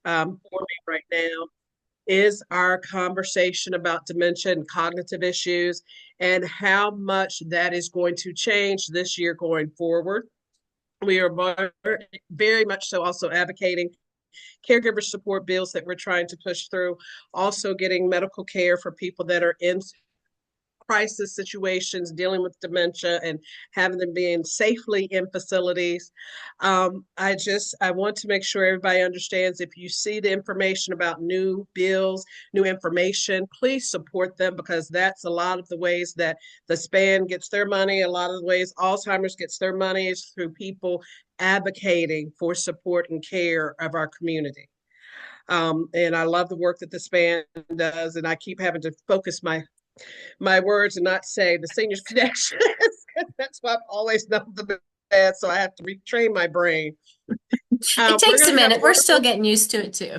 for me right now is our conversation about dementia and cognitive issues and how much that is going to change this year going forward. We are very much so also advocating caregiver support bills that we're trying to push through, also getting medical care for people that are in crisis situations, dealing with dementia and having them being safely in facilities. I want to make sure everybody understands if you see the information about new bills, new information, please support them because that's a lot of the ways that the span gets their money. A lot of the ways Alzheimer's gets their money is through people advocating for support and care of our community. And I love the work that the span does, and I keep having to focus my words and not say the seniors connection. That's why I've always known the best. So I have to retrain my brain. It We're takes a going to have a minute. We're still wonderful. getting used to it too.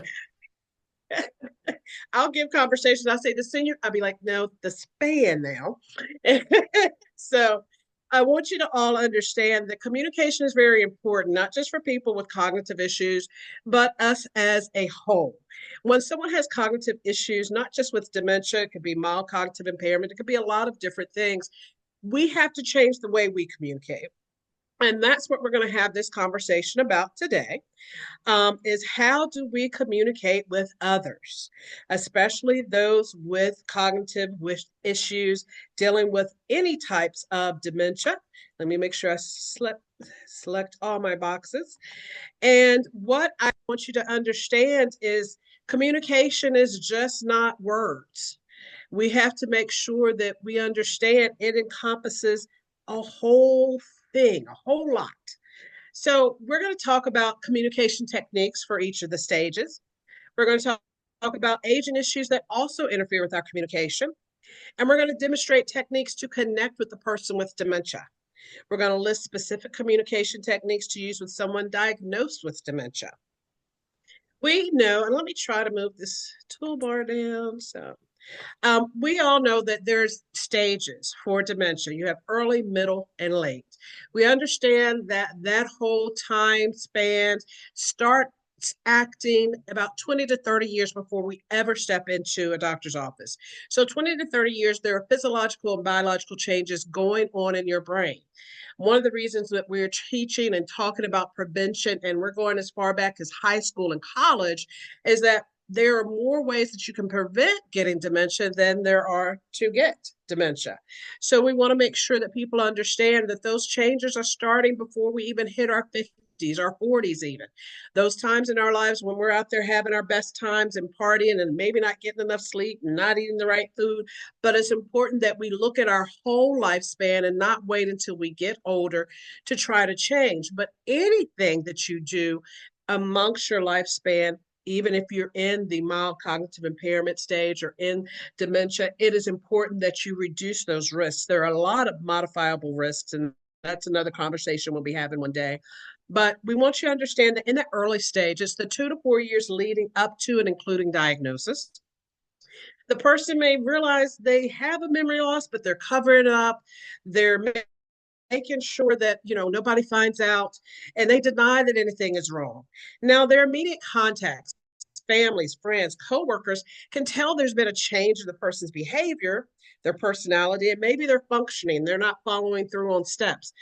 I'll give conversations. I say the senior. I'll be like, no, the span now. So I want you to all understand that communication is very important, not just for people with cognitive issues, but us as a whole. When someone has cognitive issues, not just with dementia, it could be mild cognitive impairment, it could be a lot of different things. We have to change the way we communicate. And that's what we're going to have this conversation about today, is how do we communicate with others, especially those with cognitive issues, dealing with any types of dementia. Let me make sure I select all my boxes. And what I want you to understand is communication is just not words. We have to make sure that we understand it encompasses a whole thing, a whole lot. So, we're going to talk about communication techniques for each of the stages. We're going to talk about aging issues that also interfere with our communication. And we're going to demonstrate techniques to connect with the person with dementia. We're going to list specific communication techniques to use with someone diagnosed with dementia. We know, and let me try to move this toolbar down. We all know that there's stages for dementia. You have early, middle, and late. We understand that that whole time span starts acting about 20 to 30 years before we ever step into a doctor's office. So 20 to 30 years, there are physiological and biological changes going on in your brain. One of the reasons that we're teaching and talking about prevention, and we're going as far back as high school and college, is that there are more ways that you can prevent getting dementia than there are to get dementia. So we want to make sure that people understand that those changes are starting before we even hit our 50s, our 40s, even. Those times in our lives when we're out there having our best times and partying and maybe not getting enough sleep and not eating the right food. But it's important that we look at our whole lifespan and not wait until we get older to try to change. But anything that you do amongst your lifespan, even if you're in the mild cognitive impairment stage or in dementia, it is important that you reduce those risks. There are a lot of modifiable risks, and that's another conversation we'll be having one day. But we want you to understand that in the early stage, it's the 2 to 4 years leading up to and including diagnosis. The person may realize they have a memory loss, but they're covering it up. They're making sure that nobody finds out, and they deny that anything is wrong. Now, their immediate contacts, families, friends, coworkers can tell there's been a change in the person's behavior, their personality, and maybe they're functioning, they're not following through on steps,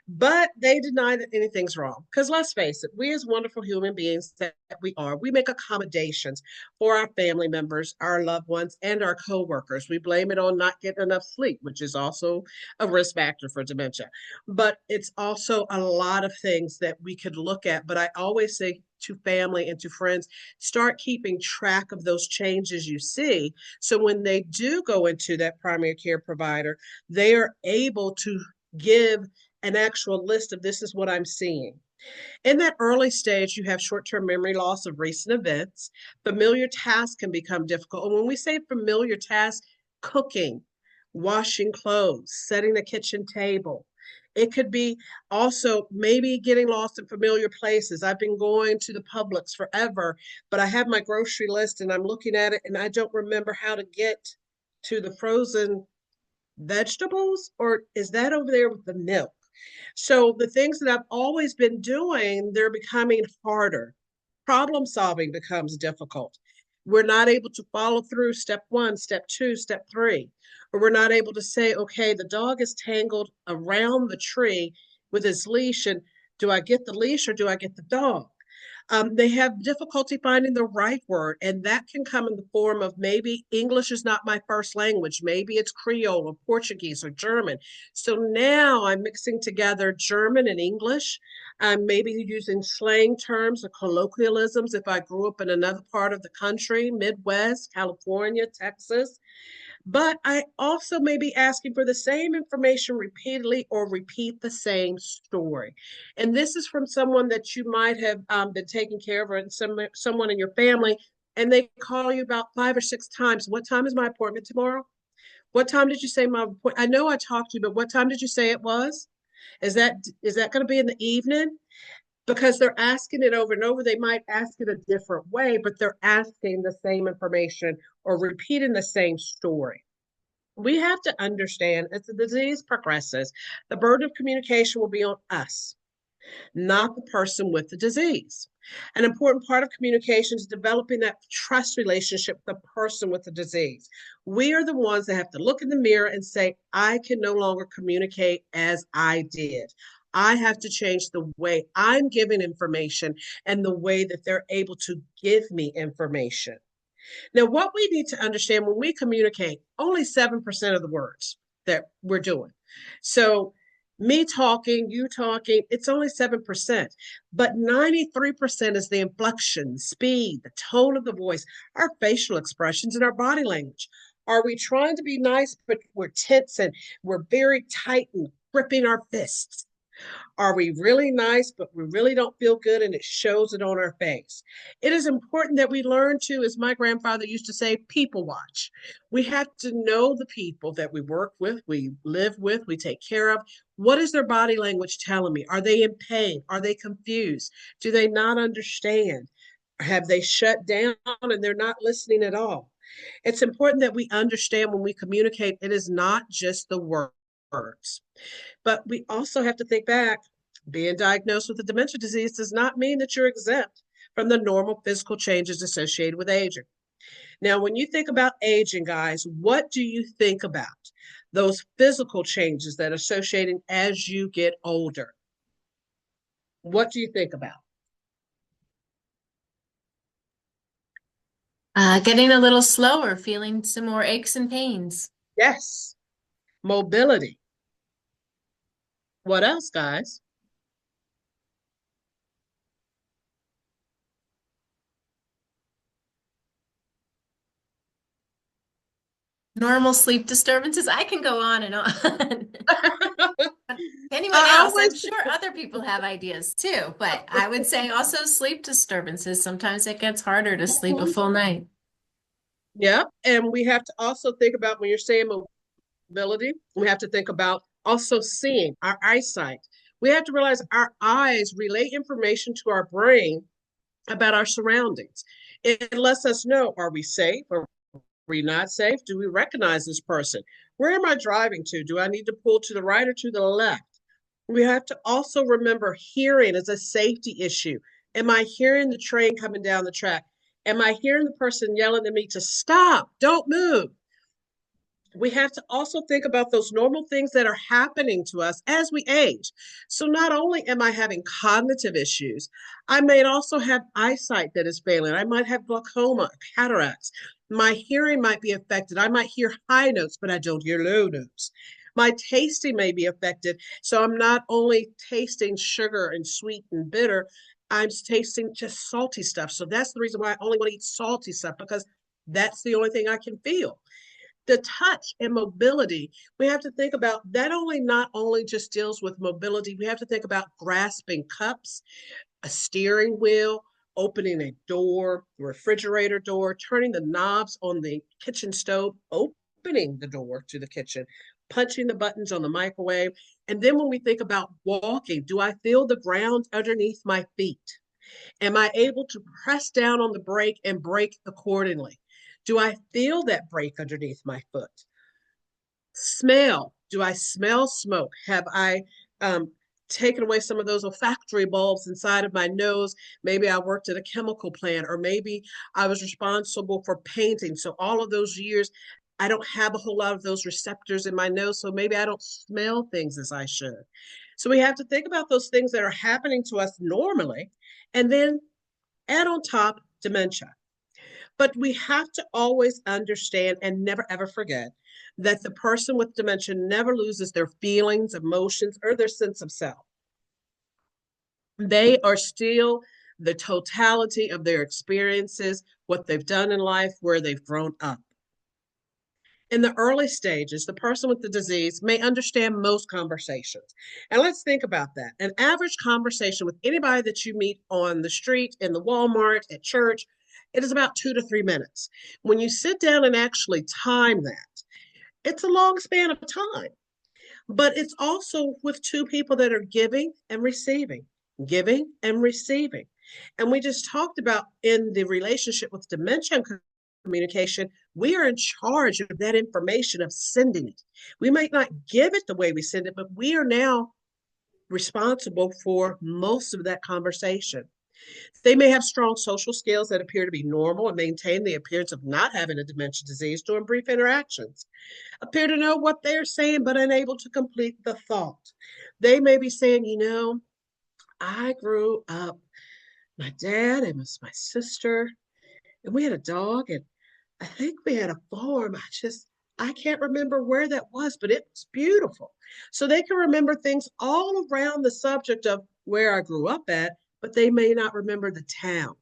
but they deny that anything's wrong. Because let's face it, we as wonderful human beings that we are, we make accommodations for our family members, our loved ones, and our coworkers. We blame it on not getting enough sleep, which is also a risk factor for dementia. But it's also a lot of things that we could look at. But I always say to family and to friends, start keeping track of those changes you see. So when they do go into that primary care provider, they are able to give an actual list of this is what I'm seeing. In that early stage, you have short term memory loss of recent events. Familiar tasks can become difficult. And when we say familiar tasks, cooking, washing clothes, setting the kitchen table, it could be also maybe getting lost in familiar places. I've been going to the Publix forever, but I have my grocery list and I'm looking at it and I don't remember how to get to the frozen vegetables, or is that over there with the milk? So the things that I've always been doing, they're becoming harder. problem solving becomes difficult. We're not able to follow through step one, step two, step three, or we're not able to say, okay, the dog is tangled around the tree with his leash, and do I get the leash or do I get the dog? They have difficulty finding the right word, and that can come in the form of maybe English is not my first language. Maybe it's Creole or Portuguese or German. So now I'm mixing together German and English. I'm maybe using slang terms or colloquialisms if I grew up in another part of the country, Midwest, California, Texas. But I also may be asking for the same information repeatedly or repeat the same story. And this is from someone that you might have been taking care of, or someone in your family, and they call you about 5 or 6 times. What time is my appointment tomorrow? What time did you say my appointment? I know I talked to you, but what time did you say it was? Is that going to be in the evening? Because they're asking it over and over. They might ask it a different way, but they're asking the same information or repeating the same story. We have to understand as the disease progresses, the burden of communication will be on us, not the person with the disease. An important part of communication is developing that trust relationship with the person with the disease. We are the ones that have to look in the mirror and say, I can no longer communicate as I did. I have to change the way I'm giving information and the way that they're able to give me information. Now, what we need to understand when we communicate, only 7% of the words that we're doing. So, me talking, you talking, it's only 7%, but 93% is the inflection, speed, the tone of the voice, our facial expressions, and our body language. Are we trying to be nice, but we're tense and we're very tight and gripping our fists? Are we really nice, but we really don't feel good and it shows it on our face? It is important that we learn to, as my grandfather used to say, people watch. We have to know the people that we work with, we live with, we take care of. What is their body language telling me? Are they in pain? Are they confused? Do they not understand? Have they shut down and they're not listening at all? It's important that we understand when we communicate, it is not just the words. But we also have to think back, being diagnosed with a dementia disease does not mean that you're exempt from the normal physical changes associated with aging. Now, when you think about aging, guys, what do you think about? Those physical changes that are associated as you get older. What do you think about? Getting a little slower, feeling some more aches and pains. Yes, mobility. What else, guys? Normal sleep disturbances. I can go on and on. Anyone I else? I'm always, sure other people have ideas too, but I would say also sleep disturbances. Sometimes it gets harder to sleep a full night. yeah, and we have to also think about when you're saying mobility, we have to think about also seeing our eyesight. We have to realize our eyes relay information to our brain about our surroundings. It lets us know, are we safe or are we not safe? Do we recognize this person? Where am I driving to? Do I need to pull to the right or to the left? We have to also remember hearing is a safety issue. Am I hearing the train coming down the track? Am I hearing the person yelling at me to stop? Don't move. We have to also think about those normal things that are happening to us as we age. So not only am I having cognitive issues, I may also have eyesight that is failing. I might have glaucoma, cataracts. My hearing might be affected. I might hear high notes, but I don't hear low notes. My tasting may be affected. So I'm not only tasting sugar and sweet and bitter, I'm tasting just salty stuff. So that's the reason why I only want to eat salty stuff, because that's the only thing I can feel. The touch and mobility, we have to think about that only not only just deals with mobility, we have to think about grasping cups, a steering wheel, opening a door, refrigerator door, turning the knobs on the kitchen stove, opening the door to the kitchen, punching the buttons on the microwave. And then when we think about walking, do I feel the ground underneath my feet? Am I able to press down on the brake and brake accordingly? Do I feel that brake underneath my foot? Smell. Do I smell smoke? Have I taken away some of those olfactory bulbs inside of my nose. Maybe I worked at a chemical plant, or maybe I was responsible for painting. So all of those years, I don't have a whole lot of those receptors in my nose. So maybe I don't smell things as I should. So we have to think about those things that are happening to us normally, and then add on top dementia. But we have to always understand and never ever forget that the person with dementia never loses their feelings, emotions, or their sense of self. They are still the totality of their experiences, what they've done in life, where they've grown up. In the early stages, the person with the disease may understand most conversations. And let's think about that. An average conversation with anybody that you meet on the street, in the Walmart, at church, it is about 2 to 3 minutes. When you sit down and actually time that, it's a long span of time. But it's also with two people that are giving and receiving, giving and receiving. And we just talked about in the relationship with dementia and communication, we are in charge of that information, of sending it. We might not give it the way we send it, but we are now responsible for most of that conversation. They may have strong social skills that appear to be normal and maintain the appearance of not having a dementia disease during brief interactions, appear to know what they're saying, but unable to complete the thought. They may be saying, I grew up, my dad and was my sister, and we had a dog, and I think we had a farm. I can't remember where that was, but it was beautiful. So they can remember things all around the subject of where I grew up at, but they may not remember the town.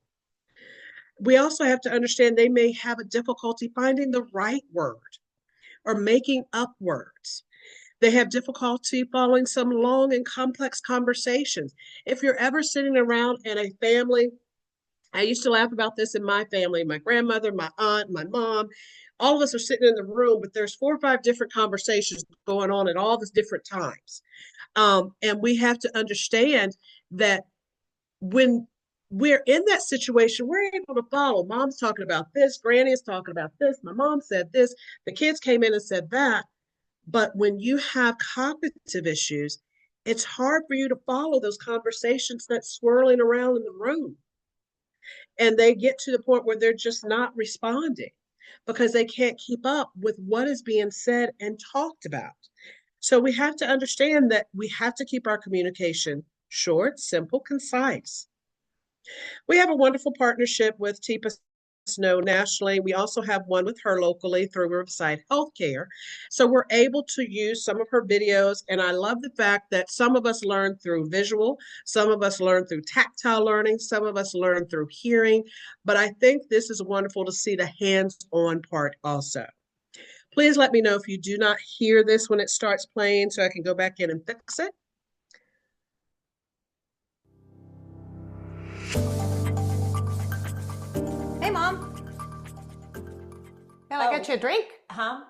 We also have to understand they may have a difficulty finding the right word or making up words. They have difficulty following some long and complex conversations. If you're ever sitting around in a family, I used to laugh about this in my family, my grandmother, my aunt, my mom, all of us are sitting in the room, but there's 4 or 5 different conversations going on at all these different times. And we have to understand that when we're in that situation, we're able to follow. Mom's talking about this, Granny is talking about this, my mom said this, the kids came in and said that. But when you have cognitive issues, it's hard for you to follow those conversations that's swirling around in the room. And they get to the point where they're just not responding because they can't keep up with what is being said and talked about. So we have to understand that we have to keep our communication short, simple, concise. We have a wonderful partnership with TIPA Snow nationally. We also have one with her locally through Riverside Healthcare. So we're able to use some of her videos. And I love the fact that some of us learn through visual, some of us learn through tactile learning, some of us learn through hearing. But I think this is wonderful to see the hands-on part also. Please let me know if you do not hear this when it starts playing so I can go back in and fix it. Hey, Mom. Can I get you a drink? Huh?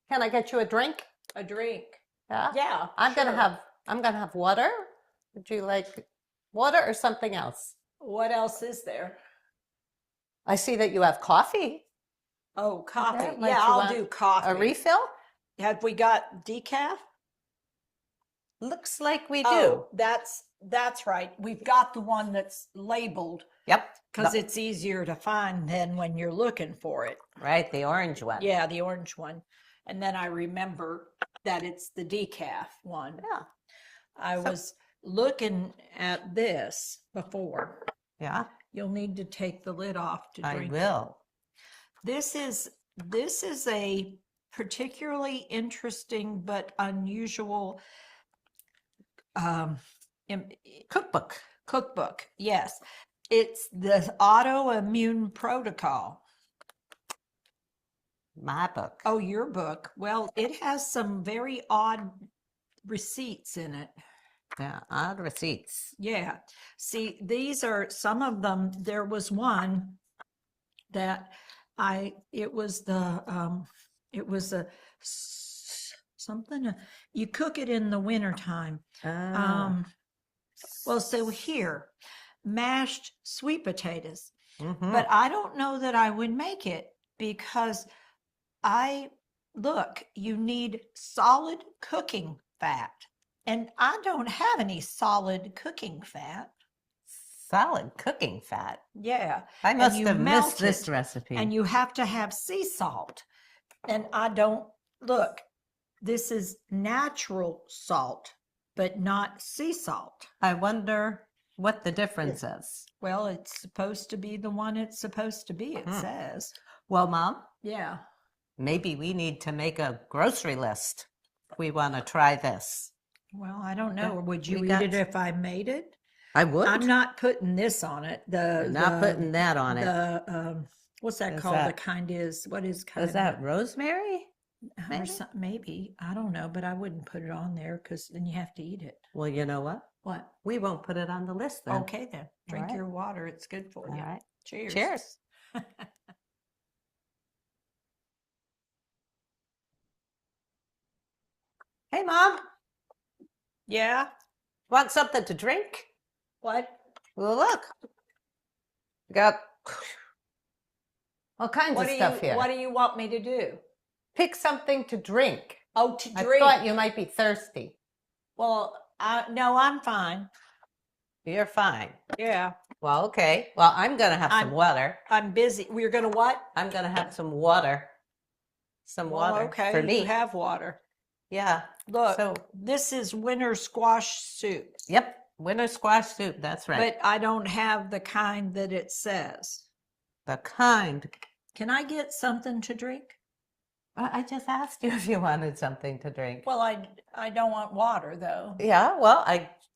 Can I get you a drink? A drink? Yeah. Yeah. I'm sure. gonna have water. Would you like water or something else? What else is there? I see that you have coffee. Oh, coffee. Okay, might Yeah, you I'll want do coffee. A refill? Have we got decaf? Looks like we do. Oh, that's right. We've got the one that's labeled Yep. because it's easier to find than when you're looking for it. Right, the orange one. Yeah, the orange one. And then I remember that it's the decaf one. Yeah. I was looking at this before. Yeah. You'll need to take the lid off to I drink. will. This is a particularly interesting but unusual cookbook. Yes, it's the autoimmune protocol. My book. Oh, your book. Well, it has some very odd receipts in it. Yeah, odd receipts. Yeah. See, these are some of them. There was one that it was a something, you cook it in the wintertime. Well, so here, mashed sweet potatoes. Mm-hmm. But I don't know that I would make it because you need solid cooking fat. And I don't have any solid cooking fat. Solid cooking fat. Yeah. I and must you have missed melt this it, recipe. And you have to have sea salt. And I don't, look, this is natural salt, but not sea salt. I wonder what the difference is. Well, it's supposed to be the one it's supposed to be, it says. Well, Mom, Yeah. maybe we need to make a grocery list if we want to try this. Well, I don't know. Would you we eat got- it if I made it? I would. I'm not putting this on it. You're not putting that on it. What's that Is called? that- The kind is, what is kind? Is that rosemary? Or maybe? maybe. I don't know, but I wouldn't put it on there because then you have to eat it. Well, you know what? What? We won't put it on the list then. Okay then. Drink right. your water. It's good for All you. right. Cheers. Cheers. Hey, Mom, Yeah. want something to drink? What? Well, look. We got all kinds What of do stuff you here. What do you want me to do? Pick something to drink. Oh, to I drink. thought you might be thirsty. Well, no, I'm fine. You're fine. Yeah. Well, okay. Well, I'm going to have some I'm- water. I'm busy. We're gonna what? I'm going to have some water. Some Well, water okay. for me. You have water. Yeah. Look, So, this is winter squash soup, yep. Winter squash soup. That's right. but I don't have the kind that it says. The kind. Can I get something to drink? I just asked you if you wanted something to drink. Well, I don't want water though. Yeah, well,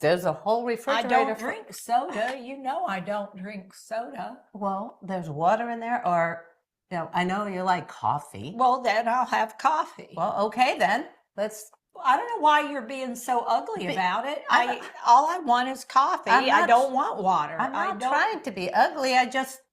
there's a whole I refrigerator. don't drink soda. You know I don't drink soda. Well, there's water in there, or I know you like coffee. Well, then I'll have coffee. Well, okay then. Let's. I don't know why you're being so ugly Be- about it. I'm- All I want is coffee. I'm I not- don't want water. I'm I not don't. trying to be ugly. I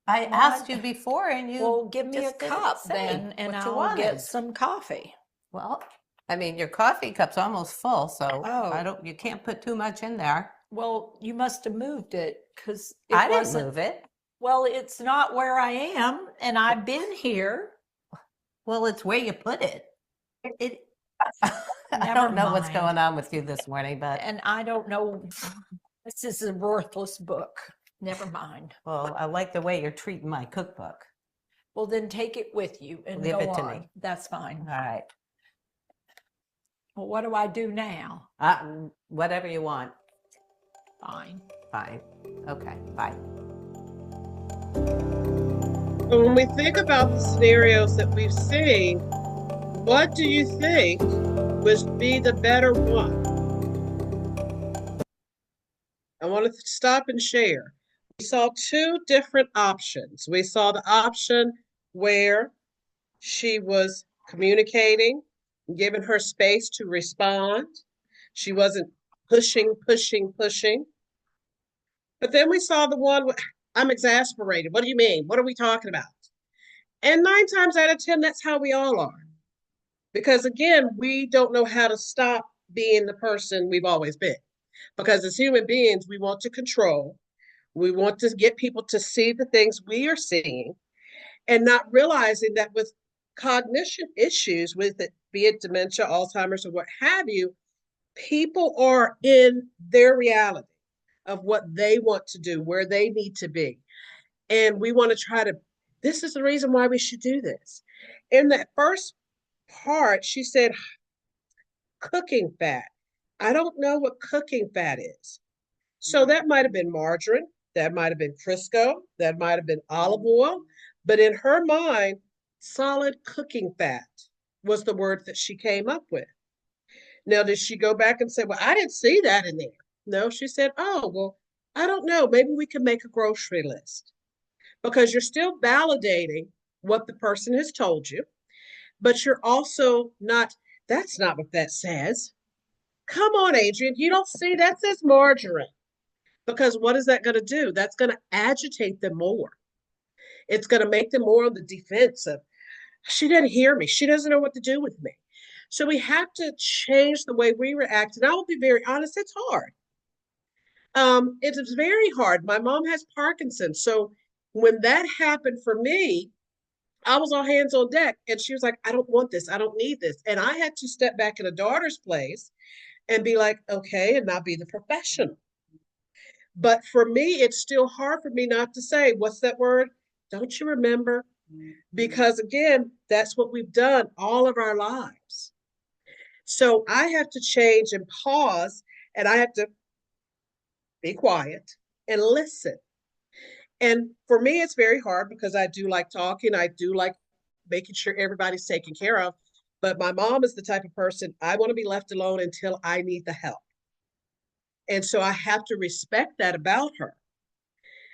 Well, asked you before, and you. Well, give me a just didn't cup say then, and what you I'll wanted. get some coffee. Well, I mean, your coffee cup's almost full, so Oh. You can't put too much in there. Well, you must have moved it because it I didn't wasn't. move it. Well, it's not where I am, and I've been here. Well, it's where you put it. It, I Never don't know what's mind. going on with you this morning, but and I don't know. This is a worthless book. Never mind. well, I like the way you're treating my cookbook. Well, then take it with you and Give go it to on. me. That's fine. All right. Well, what do I do now? Whatever you want. Fine. Fine. Okay. Bye. But when we think about the scenarios that we've seen, what do you think would be the better one? I want to stop and share. We saw two different options. We saw the option where she was communicating, giving her space to respond. She wasn't pushing. But then we saw the one, I'm exasperated. What do you mean? What are we talking about? And 9 times out of 10, that's how we all are. Because again, we don't know how to stop being the person we've always been. Because as human beings, we want to control. We want to get people to see the things we are seeing and not realizing that with cognition issues, with it, be it dementia, Alzheimer's, or what have you, people are in their reality of what they want to do, where they need to be. And we want to try to, this is the reason why we should do this. In that first part, she said, cooking fat. I don't know what cooking fat is. So that might have been margarine, that might have been Crisco, that might have been olive oil, but in her mind, solid cooking fat was the word that she came up with. Now, did she go back and say, well, I didn't see that in there? No, she said, oh, well, I don't know. Maybe we can make a grocery list, because you're still validating what the person has told you, but you're also not, that's not what that says. Come on, Adrian, you don't see that says margarine. Because what is that going to do? That's going to agitate them more. It's going to make them more on the defensive. She didn't hear me. She doesn't know what to do with me. So we have to change the way we react. And I will be very honest, it's hard. It is very hard. My mom has Parkinson's. So when that happened for me, I was all hands on deck. And she was like, I don't want this. I don't need this. And I had to step back in a daughter's place and be like, okay, and not be the professional. But for me, it's still hard for me not to say, what's that word? Don't you remember? Because again, that's what we've done all of our lives. So I have to change and pause, and I have to be quiet and listen. And for me, it's very hard because I do like talking. I do like making sure everybody's taken care of. But my mom is the type of person, I want to be left alone until I need the help. And so I have to respect that about her.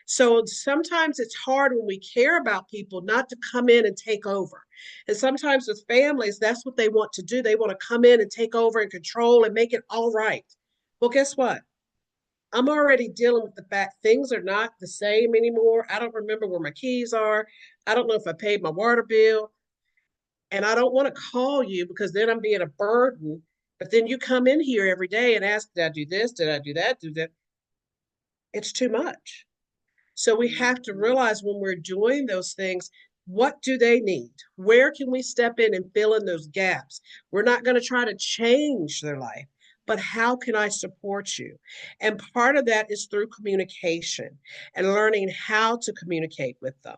So sometimes it's hard when we care about people not to come in and take over. And sometimes with families, that's what they want to do. They want to come in and take over and control and make it all right. Well, guess what? I'm already dealing with the fact things are not the same anymore. I don't remember where my keys are. I don't know if I paid my water bill. And I don't want to call you because then I'm being a burden. But then you come in here every day and ask, did I do this? Did I do that? Do that? It's too much. So we have to realize when we're doing those things, what do they need? Where can we step in and fill in those gaps? We're not going to try to change their life, but how can I support you? And part of that is through communication and learning how to communicate with them.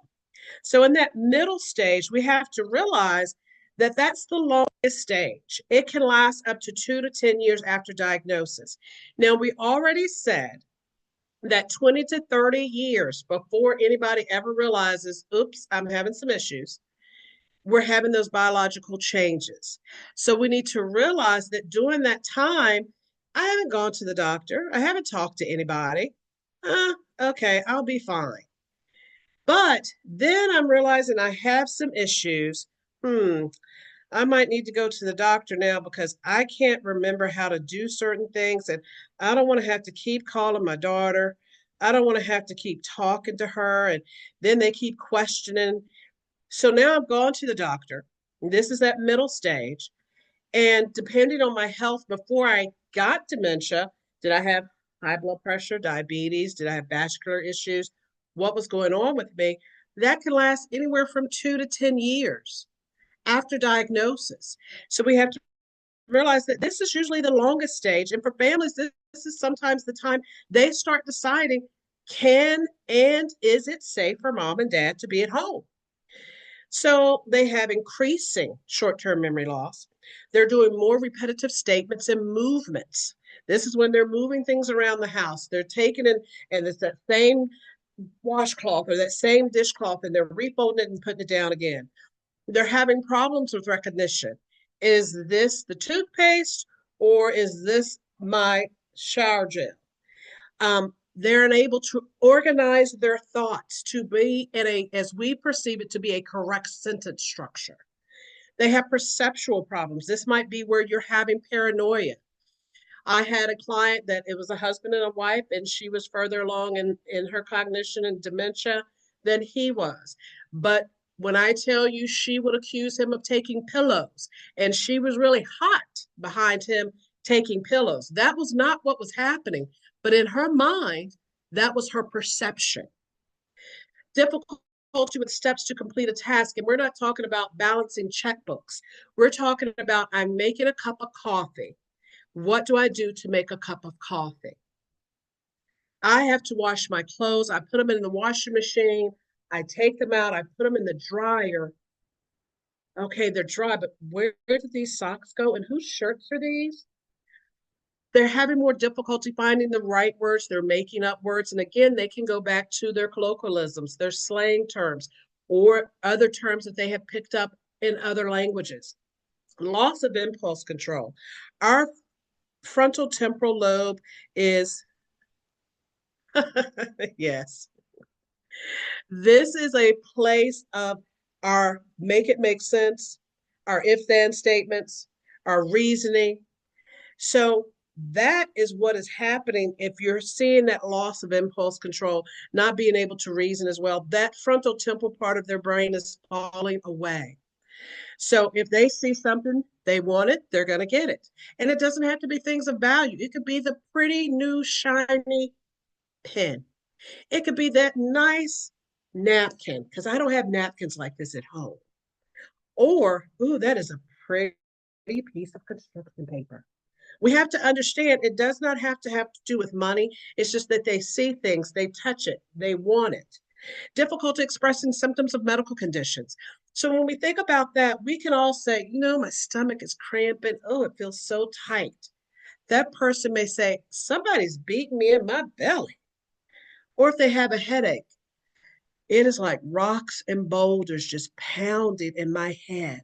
So in that middle stage, we have to realize that that's the longest stage. It can last up to 2 to 10 years after diagnosis. Now, we already said that 20 to 30 years before anybody ever realizes, oops, I'm having some issues, we're having those biological changes. So we need to realize that during that time, I haven't gone to the doctor, I haven't talked to anybody. Okay, I'll be fine. But then I'm realizing I have some issues. I might need to go to the doctor now because I can't remember how to do certain things. And I don't want to have to keep calling my daughter. I don't want to have to keep talking to her. And then they keep questioning. So now I've gone to the doctor. This is that middle stage. And depending on my health before I got dementia, did I have high blood pressure, diabetes? Did I have vascular issues? What was going on with me? That can last anywhere from 2 to 10 years after diagnosis. So we have to realize that this is usually the longest stage. And for families, this is sometimes the time they start deciding, can and is it safe for mom and dad to be at home? So they have increasing short-term memory loss. They're doing more repetitive statements and movements. This is when they're moving things around the house. They're taking in, and it's that same washcloth or that same dishcloth, and they're refolding it and putting it down again. They're having problems with recognition. Is this the toothpaste or is this my shower gel? They're unable to organize their thoughts to be in a, as we perceive it, to be a correct sentence structure. They have perceptual problems. This might be where you're having paranoia. I had a client that it was a husband and a wife, and she was further along in her cognition and dementia than he was. But when I tell you, she would accuse him of taking pillows, and she was really hot behind him taking pillows. That was not what was happening. But in her mind, that was her perception. Difficulty with steps to complete a task. And we're not talking about balancing checkbooks. We're talking about I'm making a cup of coffee. What do I do to make a cup of coffee? I have to wash my clothes. I put them in the washing machine. I take them out. I put them in the dryer. Okay, they're dry, but where did these socks go? And whose shirts are these? They're having more difficulty finding the right words. They're making up words. And again, they can go back to their colloquialisms, their slang terms, or other terms that they have picked up in other languages. Loss of impulse control. Our frontal temporal lobe is, yes, this is a place of our make it make sense, our if then statements, our reasoning. So that is what is happening if you're seeing that loss of impulse control, not being able to reason as well. That frontal temporal part of their brain is falling away. So if they see something, they want it, they're going to get it. And it doesn't have to be things of value. It could be the pretty new shiny pen. It could be that nice napkin, because I don't have napkins like this at home. Or, ooh, that is a pretty piece of construction paper. We have to understand it does not have to do with money. It's just that they see things, they touch it, they want it. Difficulty expressing symptoms of medical conditions. So when we think about that, we can all say, my stomach is cramping. Oh, it feels so tight. That person may say, somebody's beating me in my belly. Or if they have a headache, it is like rocks and boulders just pounding in my head.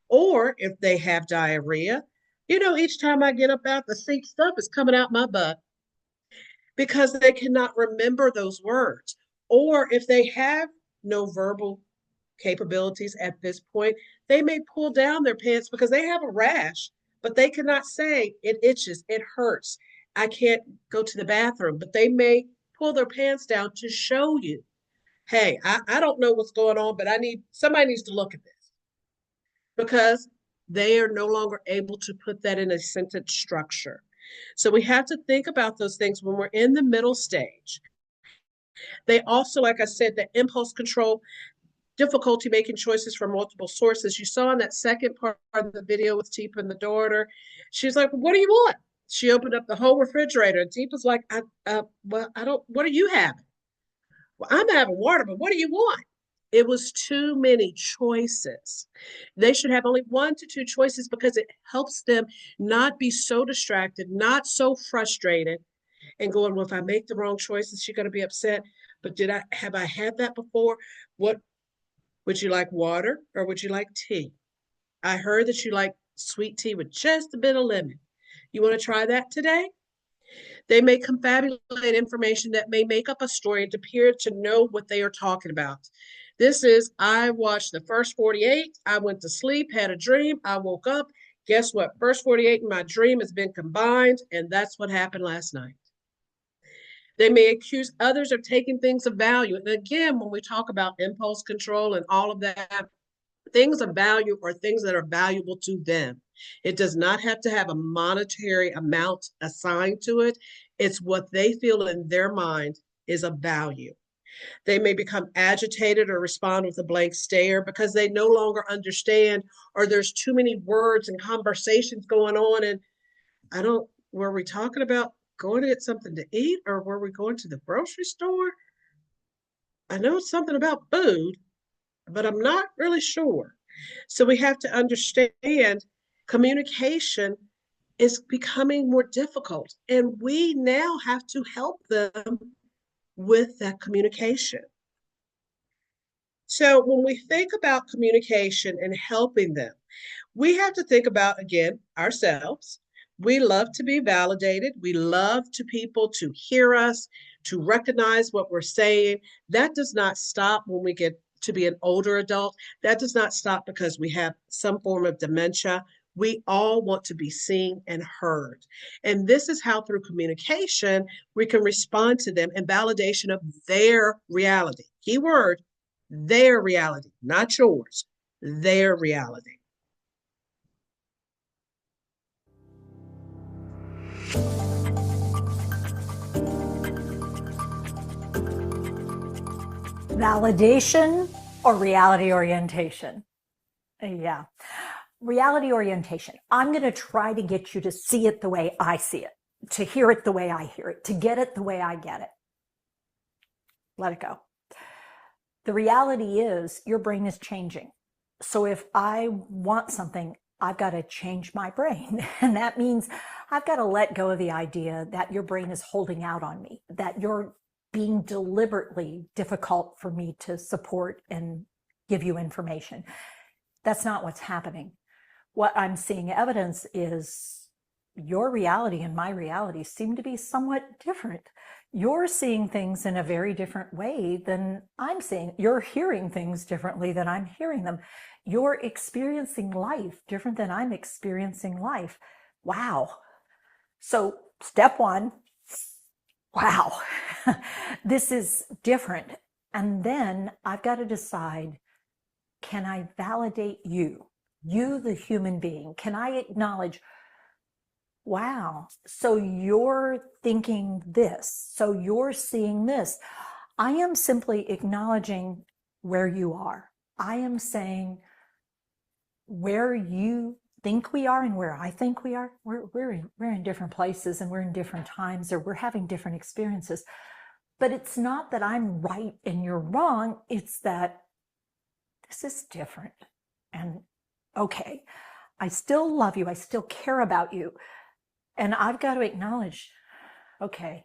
Or if they have diarrhea, each time I get up out the sink, stuff is coming out my butt because they cannot remember those words. Or if they have no verbal capabilities at this point, they may pull down their pants because they have a rash, but they cannot say it itches, it hurts, I can't go to the bathroom. But they may pull their pants down to show you, hey, I don't know what's going on, but somebody needs to look at this because they are no longer able to put that in a sentence structure. So we have to think about those things when we're in the middle stage. They also, like I said, the impulse control, difficulty making choices from multiple sources. You saw in that second part of the video with Teepa and the daughter, she's like, what do you want? She opened up the whole refrigerator, and Teepa's like, well, I don't, what are you having? Well, I'm having water, but what do you want? It was too many choices. They should have only 1 to 2 choices because it helps them not be so distracted, not so frustrated, and going, well, if I make the wrong choice, is she going to be upset? But have I had that before? What would you like, water or would you like tea? I heard that you like sweet tea with just a bit of lemon. You want to try that today? They may confabulate information that may make up a story and appear to know what they are talking about. This is, I watched the first 48, I went to sleep, had a dream, I woke up. Guess what? First 48 in my dream has been combined, and that's what happened last night. They may accuse others of taking things of value. And again, when we talk about impulse control and all of that, things of value are things that are valuable to them. It does not have to have a monetary amount assigned to it. It's what they feel in their mind is of value. They may become agitated or respond with a blank stare because they no longer understand, or there's too many words and conversations going on. And were we talking about going to get something to eat, or were we going to the grocery store? I know it's something about food, but I'm not really sure. So we have to understand communication is becoming more difficult, and we now have to help them with that communication. So when we think about communication and helping them, we have to think about, again, ourselves. We love to be validated. We love to people to hear us, to recognize what we're saying. That does not stop when we get to be an older adult. That does not stop because we have some form of dementia. We all want to be seen and heard. And this is how, through communication, we can respond to them in validation of their reality. Key word, their reality, not yours, their reality. Validation or reality orientation? Yeah. Reality orientation. I'm going to try to get you to see it the way I see it, to hear it the way I hear it, to get it the way I get it. Let it go. The reality is your brain is changing. So if I want something, I've got to change my brain. And that means I've got to let go of the idea that your brain is holding out on me, that you're being deliberately difficult for me to support and give you information. That's not what's happening. What I'm seeing evidence is your reality and my reality seem to be somewhat different. You're seeing things in a very different way than I'm seeing. You're hearing things differently than I'm hearing them. You're experiencing life different than I'm experiencing life. Wow. So step one, wow, this is different. And then I've got to decide, can I validate you, the human being? Can I acknowledge, wow, so you're thinking this, so you're seeing this. I am simply acknowledging where you are. I am saying where you think we are and where I think we are, we're in different places and we're in different times, or we're having different experiences. But it's not that I'm right and you're wrong. It's that this is different. And okay, I still love you. I still care about you. And I've got to acknowledge, okay,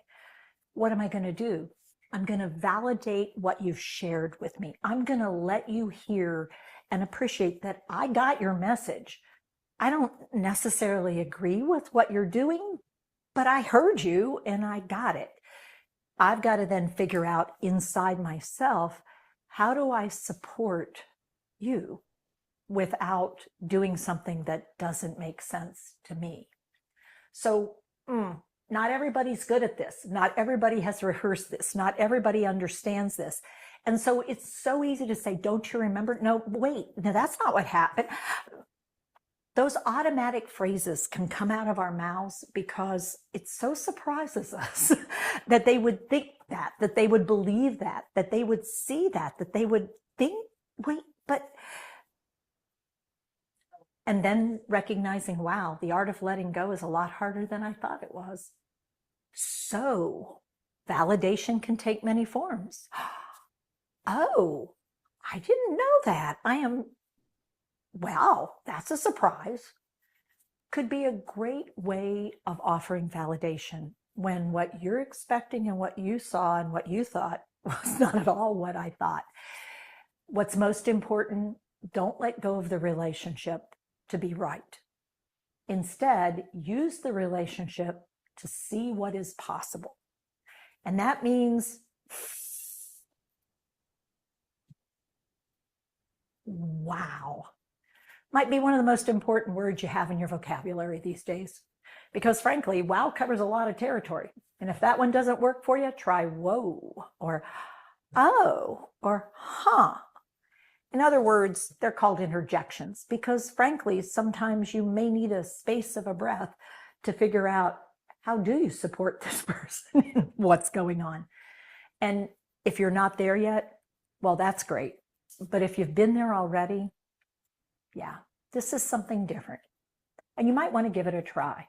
what am I going to do? I'm going to validate what you've shared with me. I'm going to let you hear and appreciate that I got your message. I don't necessarily agree with what you're doing, but I heard you and I got it. I've got to then figure out inside myself, how do I support you without doing something that doesn't make sense to me? So, not everybody's good at this. Not everybody has rehearsed this. Not everybody understands this. And so it's so easy to say, don't you remember? No, wait, no, that's not what happened. Those automatic phrases can come out of our mouths because it so surprises us that they would think that they would believe that they would see that they would think, wait, but, and then recognizing, wow, the art of letting go is a lot harder than I thought it was. So validation can take many forms. Oh, I didn't know that. Wow, that's a surprise. Could be a great way of offering validation when what you're expecting and what you saw and what you thought was not at all what I thought. What's most important, don't let go of the relationship to be right. Instead, use the relationship to see what is possible. And that means, wow, might be one of the most important words you have in your vocabulary these days. Because frankly, wow covers a lot of territory. And if that one doesn't work for you, try whoa, or oh, or huh. In other words, they're called interjections because frankly, sometimes you may need a space of a breath to figure out, how do you support this person and what's going on? And if you're not there yet, well, that's great. But if you've been there already, yeah, this is something different. And you might want to give it a try.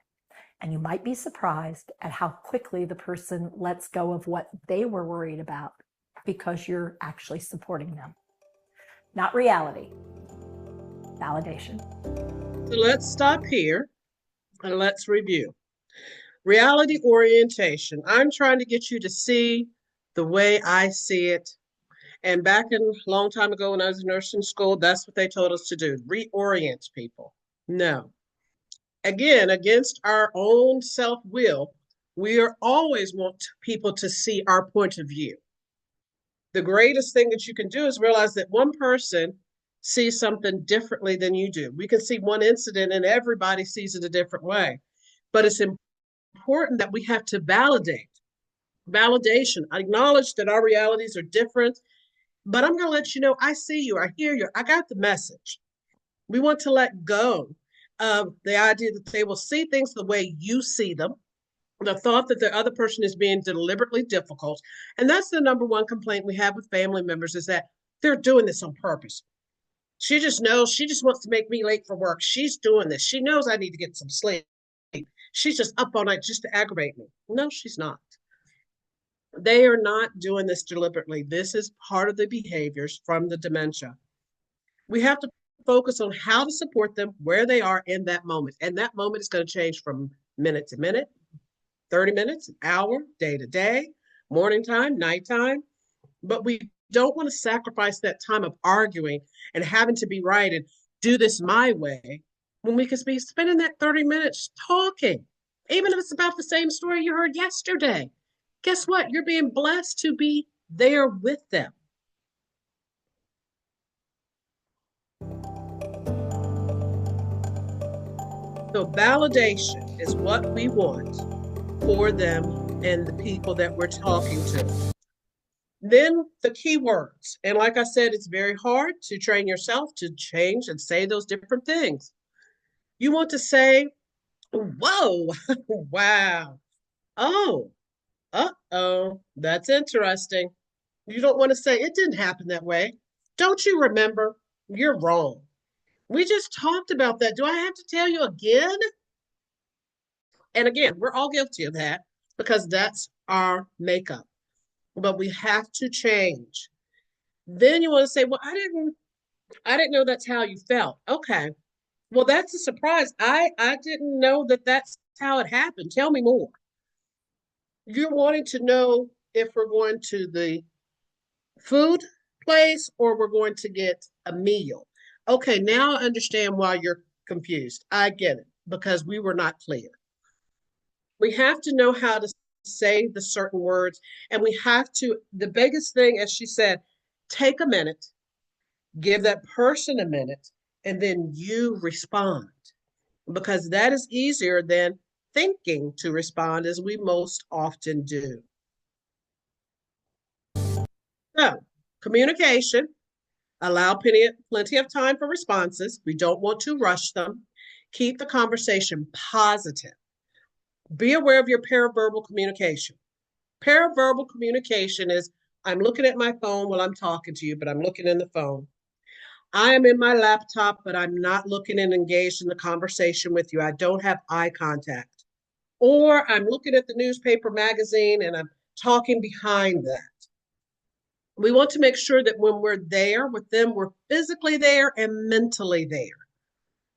And you might be surprised at how quickly the person lets go of what they were worried about because you're actually supporting them. Not reality, validation. So let's stop here and let's review. Reality orientation. I'm trying to get you to see the way I see it. And back in a long time ago when I was in nursing school, that's what they told us to do, reorient people. No. Again, against our own self-will, we are always want people to see our point of view. The greatest thing that you can do is realize that one person sees something differently than you do. We can see one incident and everybody sees it a different way. But it's important that we have to validate. Validation. I acknowledge that our realities are different, but I'm going to let you know, I see you, I hear you, I got the message. We want to let go of the idea that they will see things the way you see them, the thought that the other person is being deliberately difficult. And that's the number one complaint we have with family members is that they're doing this on purpose. She just knows, she just wants to make me late for work. She's doing this. She knows I need to get some sleep. She's just up all night just to aggravate me. No, she's not. They are not doing this deliberately. This is part of the behaviors from the dementia. We have to focus on how to support them where they are in that moment. And that moment is going to change from minute to minute, 30 minutes, an hour, day to day, morning time, nighttime. But we don't want to sacrifice that time of arguing and having to be right and do this my way when we could be spending that 30 minutes talking, even if it's about the same story you heard yesterday. Guess what? You're being blessed to be there with them. So validation is what we want for them and the people that we're talking to. Then the key words. And like I said, it's very hard to train yourself to change and say those different things. You want to say, whoa, wow, oh, uh-oh, that's interesting. You don't want to say, it didn't happen that way. Don't you remember? You're wrong. We just talked about that. Do I have to tell you again? And again, we're all guilty of that because that's our makeup. But we have to change. Then you want to say, well, I didn't know that's how you felt. Okay. Well, that's a surprise. I didn't know that that's how it happened. Tell me more. You're wanting to know if we're going to the food place or we're going to get a meal. Okay, now I understand why you're confused. I get it because we were not clear. We have to know how to say the certain words, and we have to, the biggest thing, as she said, take a minute, give that person a minute, and then you respond because that is easier than thinking to respond as we most often do. So, communication, allow plenty of time for responses. We don't want to rush them. Keep the conversation positive. Be aware of your paraverbal communication. Paraverbal communication is I'm looking at my phone while I'm talking to you, but I'm looking in the phone. I am in my laptop, but I'm not looking and engaged in the conversation with you. I don't have eye contact. Or I'm looking at the newspaper magazine and I'm talking behind that. We want to make sure that when we're there with them, we're physically there and mentally there.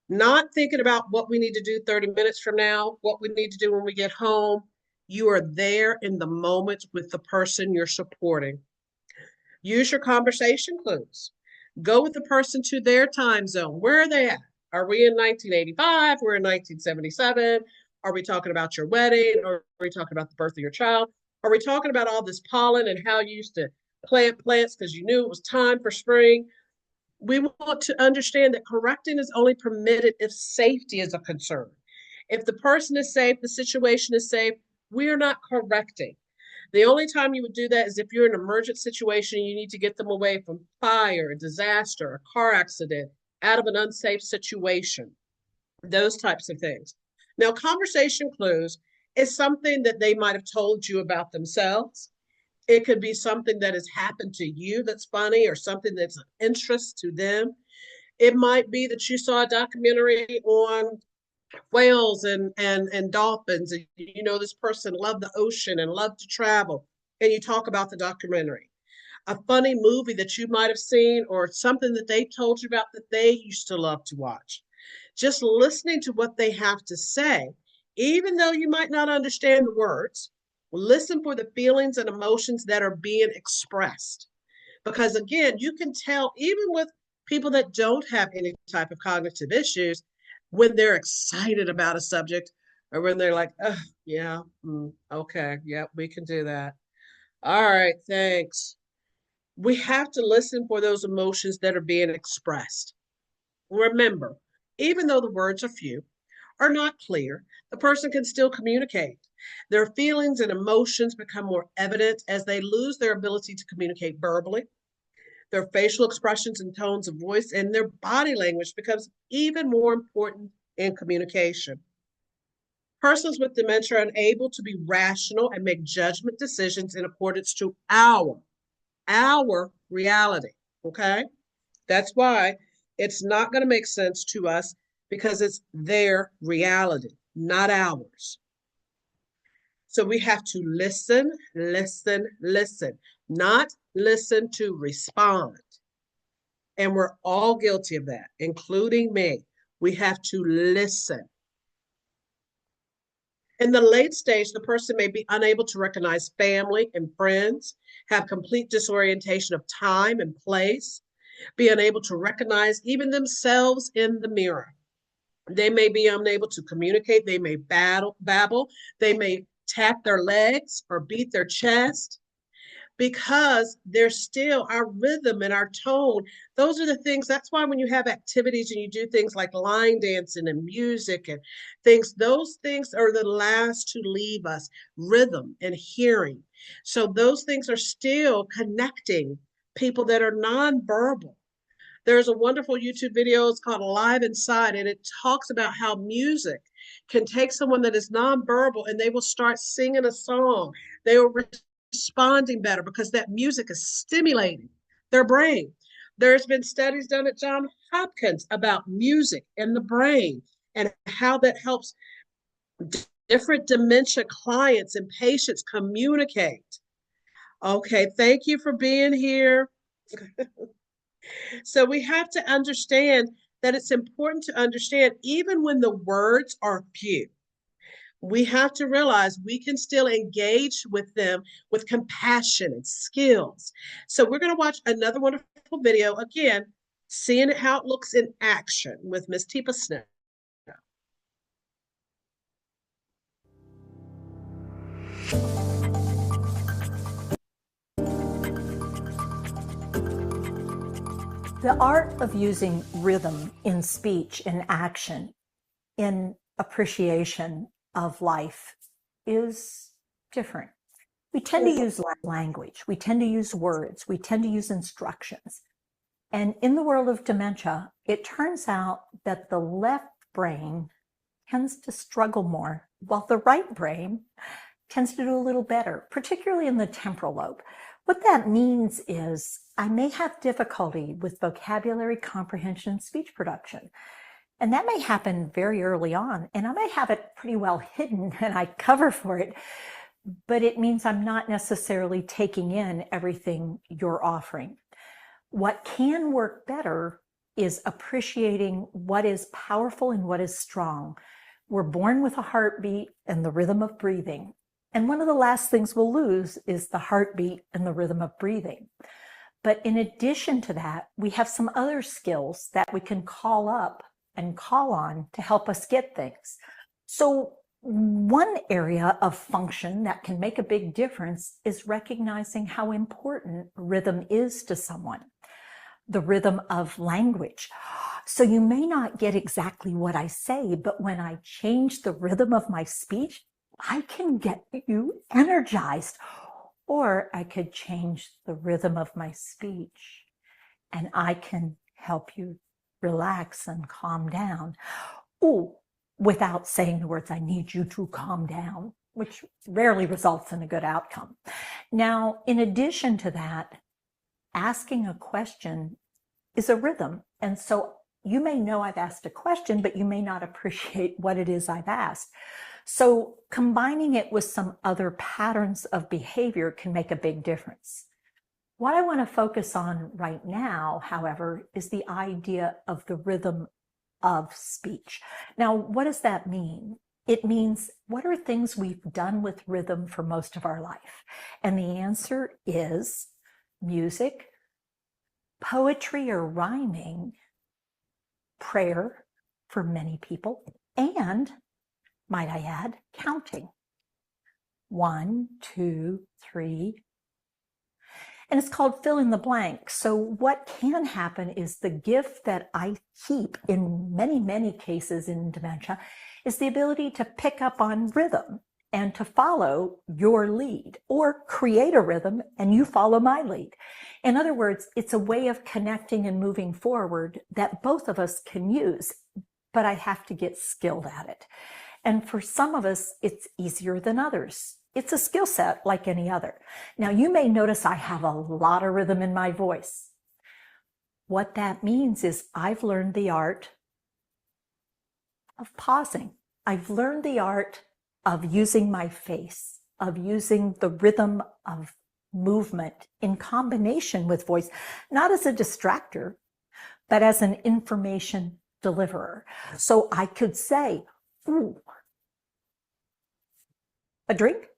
Not thinking about what we need to do 30 minutes from now, what we need to do when we get home. You are there in the moment with the person you're supporting. Use your conversation clues. Go with the person to their time zone. Where are they at? Are we in 1985? We're in 1977. Are we talking about your wedding? Or are we talking about the birth of your child? Are we talking about all this pollen and how you used to plant plants because you knew it was time for spring? We want to understand that correcting is only permitted if safety is a concern. If the person is safe, the situation is safe, we are not correcting. The only time you would do that is if you're in an emergent situation and you need to get them away from fire, a disaster, a car accident, out of an unsafe situation, those types of things. Now, conversation clues is something that they might have told you about themselves. It could be something that has happened to you that's funny or something that's of interest to them. It might be that you saw a documentary on whales and dolphins, and you know this person loved the ocean and loved to travel, and you talk about the documentary. A funny movie that you might have seen or something that they told you about that they used to love to watch. Just listening to what they have to say, even though you might not understand the words, listen for the feelings and emotions that are being expressed. Because again, you can tell even with people that don't have any type of cognitive issues when they're excited about a subject or when they're like, oh, yeah, okay, yeah, we can do that. All right, thanks. We have to listen for those emotions that are being expressed. Remember, even though the words are few, are not clear, the person can still communicate. Their feelings and emotions become more evident as they lose their ability to communicate verbally. Their facial expressions and tones of voice and their body language becomes even more important in communication. Persons with dementia are unable to be rational and make judgment decisions in accordance to our reality. Okay? That's why it's not going to make sense to us because it's their reality, not ours. So we have to listen, listen, listen, not listen to respond. And we're all guilty of that, including me. We have to listen. In the late stage, the person may be unable to recognize family and friends, have complete disorientation of time and place, be unable to recognize even themselves in the mirror. They may be unable to communicate. They may babble. They may tap their legs or beat their chest because they're still our rhythm and our tone. Those are the things. That's why when you have activities and you do things like line dancing and music and things, those things are the last to leave us, rhythm and hearing. So those things are still connecting people that are nonverbal. There's a wonderful YouTube video. It's called Alive Inside, and it talks about how music can take someone that is nonverbal and they will start singing a song. They will responding better because that music is stimulating their brain. There's been studies done at Johns Hopkins about music and the brain and how that helps different dementia clients and patients communicate. Okay, thank you for being here. So we have to understand that it's important to understand even when the words are few, we have to realize we can still engage with them with compassion and skills. So we're going to watch another wonderful video again, seeing how it looks in action with Miss Teepa Snow. The art of using rhythm in speech, in action, in appreciation of life is different. We tend to use language, we tend to use words, we tend to use instructions. And in the world of dementia, it turns out that the left brain tends to struggle more, while the right brain tends to do a little better, particularly in the temporal lobe. What that means is I may have difficulty with vocabulary comprehension and speech production. And that may happen very early on, and I may have it pretty well hidden and I cover for it, but it means I'm not necessarily taking in everything you're offering. What can work better is appreciating what is powerful and what is strong. We're born with a heartbeat and the rhythm of breathing. And one of the last things we'll lose is the heartbeat and the rhythm of breathing. But in addition to that, we have some other skills that we can call up and call on to help us get things. So one area of function that can make a big difference is recognizing how important rhythm is to someone. The rhythm of language. So you may not get exactly what I say, but when I change the rhythm of my speech, I can get you energized. Or I could change the rhythm of my speech and I can help you relax and calm down. Oh, without saying the words, I need you to calm down, which rarely results in a good outcome. Now, in addition to that, asking a question is a rhythm. And so you may know I've asked a question, but you may not appreciate what it is I've asked. So combining it with some other patterns of behavior can make a big difference. What I want to focus on right now, however, is the idea of the rhythm of speech. Now, what does that mean? It means, what are things we've done with rhythm for most of our life? And the answer is music, poetry or rhyming, prayer for many people, and, might I add, counting. 1, 2, 3. And it's called fill in the blank. So what can happen is the gift that I keep in many, many cases in dementia is the ability to pick up on rhythm and to follow your lead, or create a rhythm and you follow my lead. In other words, it's a way of connecting and moving forward that both of us can use, but I have to get skilled at it. And for some of us, it's easier than others. It's a skill set like any other. Now, you may notice I have a lot of rhythm in my voice. What that means is I've learned the art of pausing. I've learned the art of using my face, of using the rhythm of movement in combination with voice, not as a distractor, but as an information deliverer. So I could say, ooh, a drink?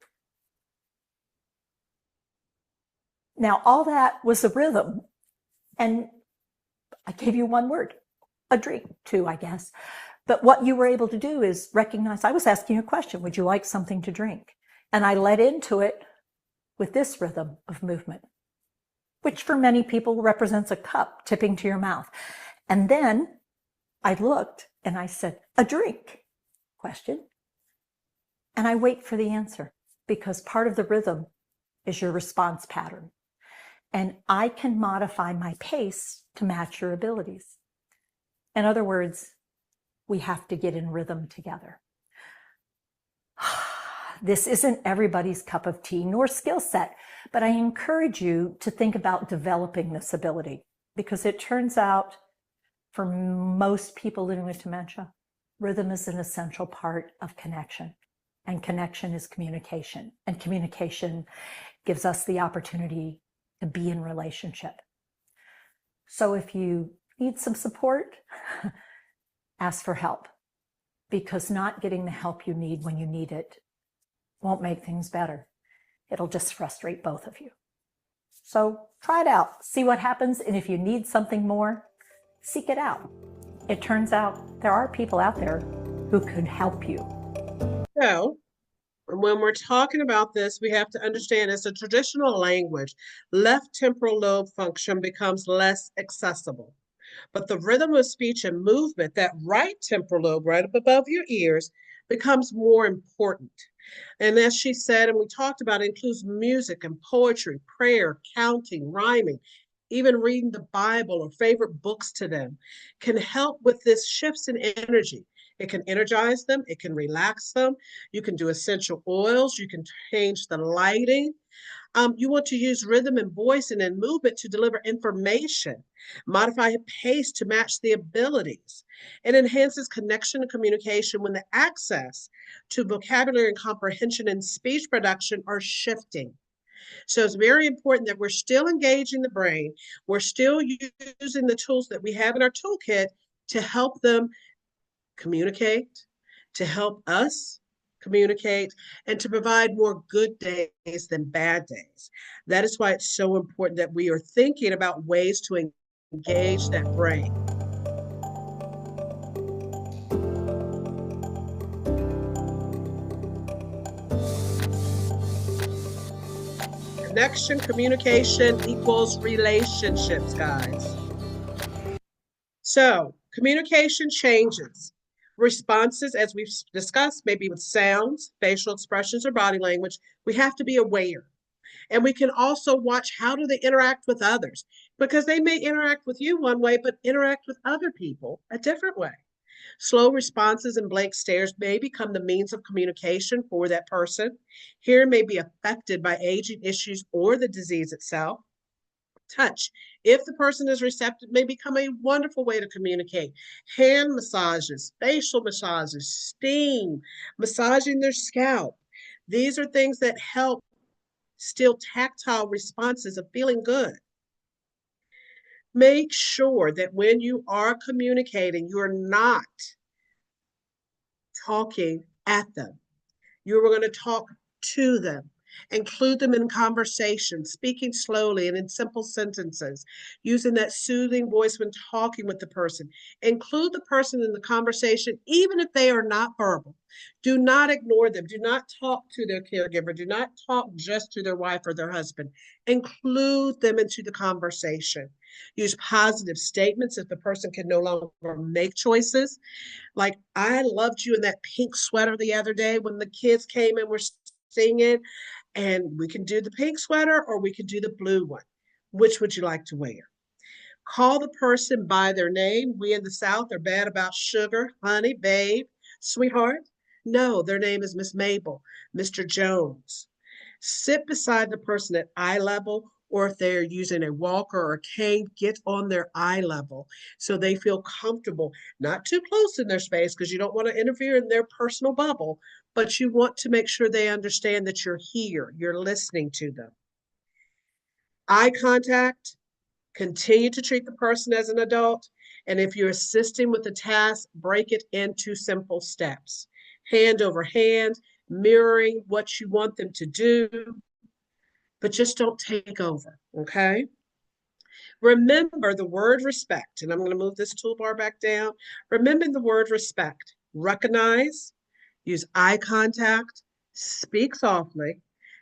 Now, all that was a rhythm. And I gave you one word, a drink, two, I guess. But what you were able to do is recognize I was asking a question. Would you like something to drink? And I led into it with this rhythm of movement, which for many people represents a cup tipping to your mouth. And then I looked and I said, a drink? Question. And I wait for the answer, because part of the rhythm is your response pattern. And I can modify my pace to match your abilities. In other words, we have to get in rhythm together. This isn't everybody's cup of tea nor skill set, but I encourage you to think about developing this ability. because it turns out for most people living with dementia, rhythm is an essential part of connection. And connection is communication. And communication gives us the opportunity to be in relationship. So if you need some support, ask for help, because not getting the help you need when you need it won't make things better. It'll just frustrate both of you. So try it out, see what happens, and if you need something more, seek it out. It turns out there are people out there who could help you. So when we're talking about this, we have to understand it's a traditional language. Left temporal lobe function becomes less accessible. But the rhythm of speech and movement, that right temporal lobe right up above your ears, becomes more important. And as she said, and we talked about, it includes music and poetry, prayer, counting, rhyming, even reading the Bible or favorite books to them can help with this shifts in energy. It can energize them, it can relax them. You can do essential oils, you can change the lighting. You want to use rhythm and voice and then movement to deliver information, modify pace to match the abilities. It enhances connection and communication when the access to vocabulary and comprehension and speech production are shifting. So it's very important that we're still engaging the brain. We're still using the tools that we have in our toolkit to help them communicate, to help us communicate, and to provide more good days than bad days. That is why it's so important that we are thinking about ways to engage that brain. Connection, communication equals relationships, guys. So communication changes. Responses, as we've discussed, maybe with sounds, facial expressions, or body language, we have to be aware. And we can also watch how do they interact with others, because they may interact with you one way, but interact with other people a different way. Slow responses and blank stares may become the means of communication for that person. Hearing may be affected by aging issues or the disease itself. Touch, if the person is receptive, may become a wonderful way to communicate. Hand massages, facial massages, steam, massaging their scalp. These are things that help still tactile responses of feeling good. Make sure that when you are communicating, you're not talking at them. You're going to talk to them. Include them in conversation, speaking slowly and in simple sentences, using that soothing voice when talking with the person. Include the person in the conversation, even if they are not verbal. Do not ignore them. Do not talk to their caregiver. Do not talk just to their wife or their husband. Include them into the conversation. Use positive statements if the person can no longer make choices. Like, I loved you in that pink sweater the other day when the kids came and were singing, and we can do the pink sweater or we can do the blue one. Which would you like to wear? Call the person by their name. We in the South are bad about sugar, honey, babe, sweetheart. No, their name is Miss Mabel, Mr. Jones. Sit beside the person at eye level, or if they're using a walker or a cane, get on their eye level so they feel comfortable, not too close in their space because you don't want to interfere in their personal bubble, but you want to make sure they understand that you're here, you're listening to them. Eye contact, continue to treat the person as an adult, and if you're assisting with a task, break it into simple steps. Hand over hand, mirroring what you want them to do, but just don't take over, okay? Remember the word respect, and I'm going to move this toolbar back down. Remember the word respect. Recognize, use eye contact, speak softly,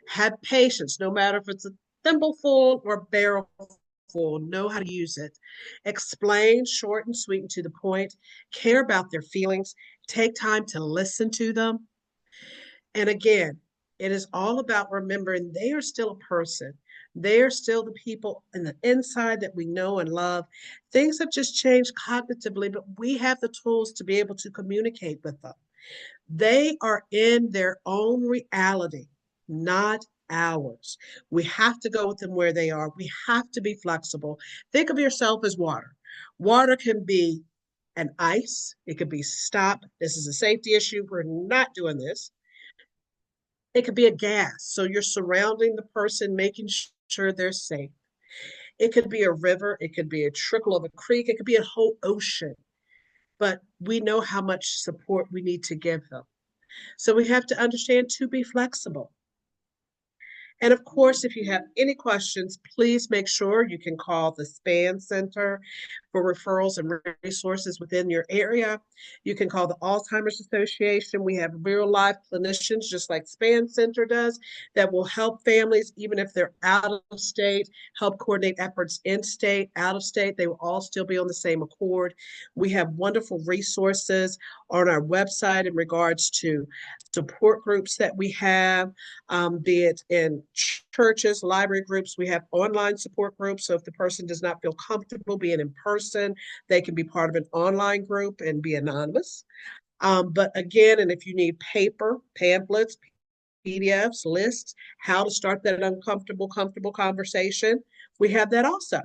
have patience, no matter if it's a thimbleful or a barrel full, know how to use it. Explain short and sweet and to the point, care about their feelings, take time to listen to them. And again, it is all about remembering they are still a person. They are still the people in the inside that we know and love. Things have just changed cognitively, but we have the tools to be able to communicate with them. They are in their own reality, not hours. We have to go with them where they are. We have to be flexible. Think of yourself as water. Water can be an ice. It could be stop. This is a safety issue. We're not doing this. It could be a gas. So you're surrounding the person, making sure they're safe. It could be a river. It could be a trickle of a creek. It could be a whole ocean. But we know how much support we need to give them. So we have to understand to be flexible. And of course, if you have any questions, please make sure you can call the SPAN Center for referrals and resources within your area. You can call the Alzheimer's Association. We have real life clinicians, just like SPAN Center does, that will help families, even if they're out of state, help coordinate efforts in state, out of state. They will all still be on the same accord. We have wonderful resources on our website in regards to support groups that we have, be it in churches, library groups. We have online support groups. So if the person does not feel comfortable being in person, they can be part of an online group and be anonymous. But again, and if you need paper, pamphlets, PDFs, lists, how to start that comfortable conversation, we have that also.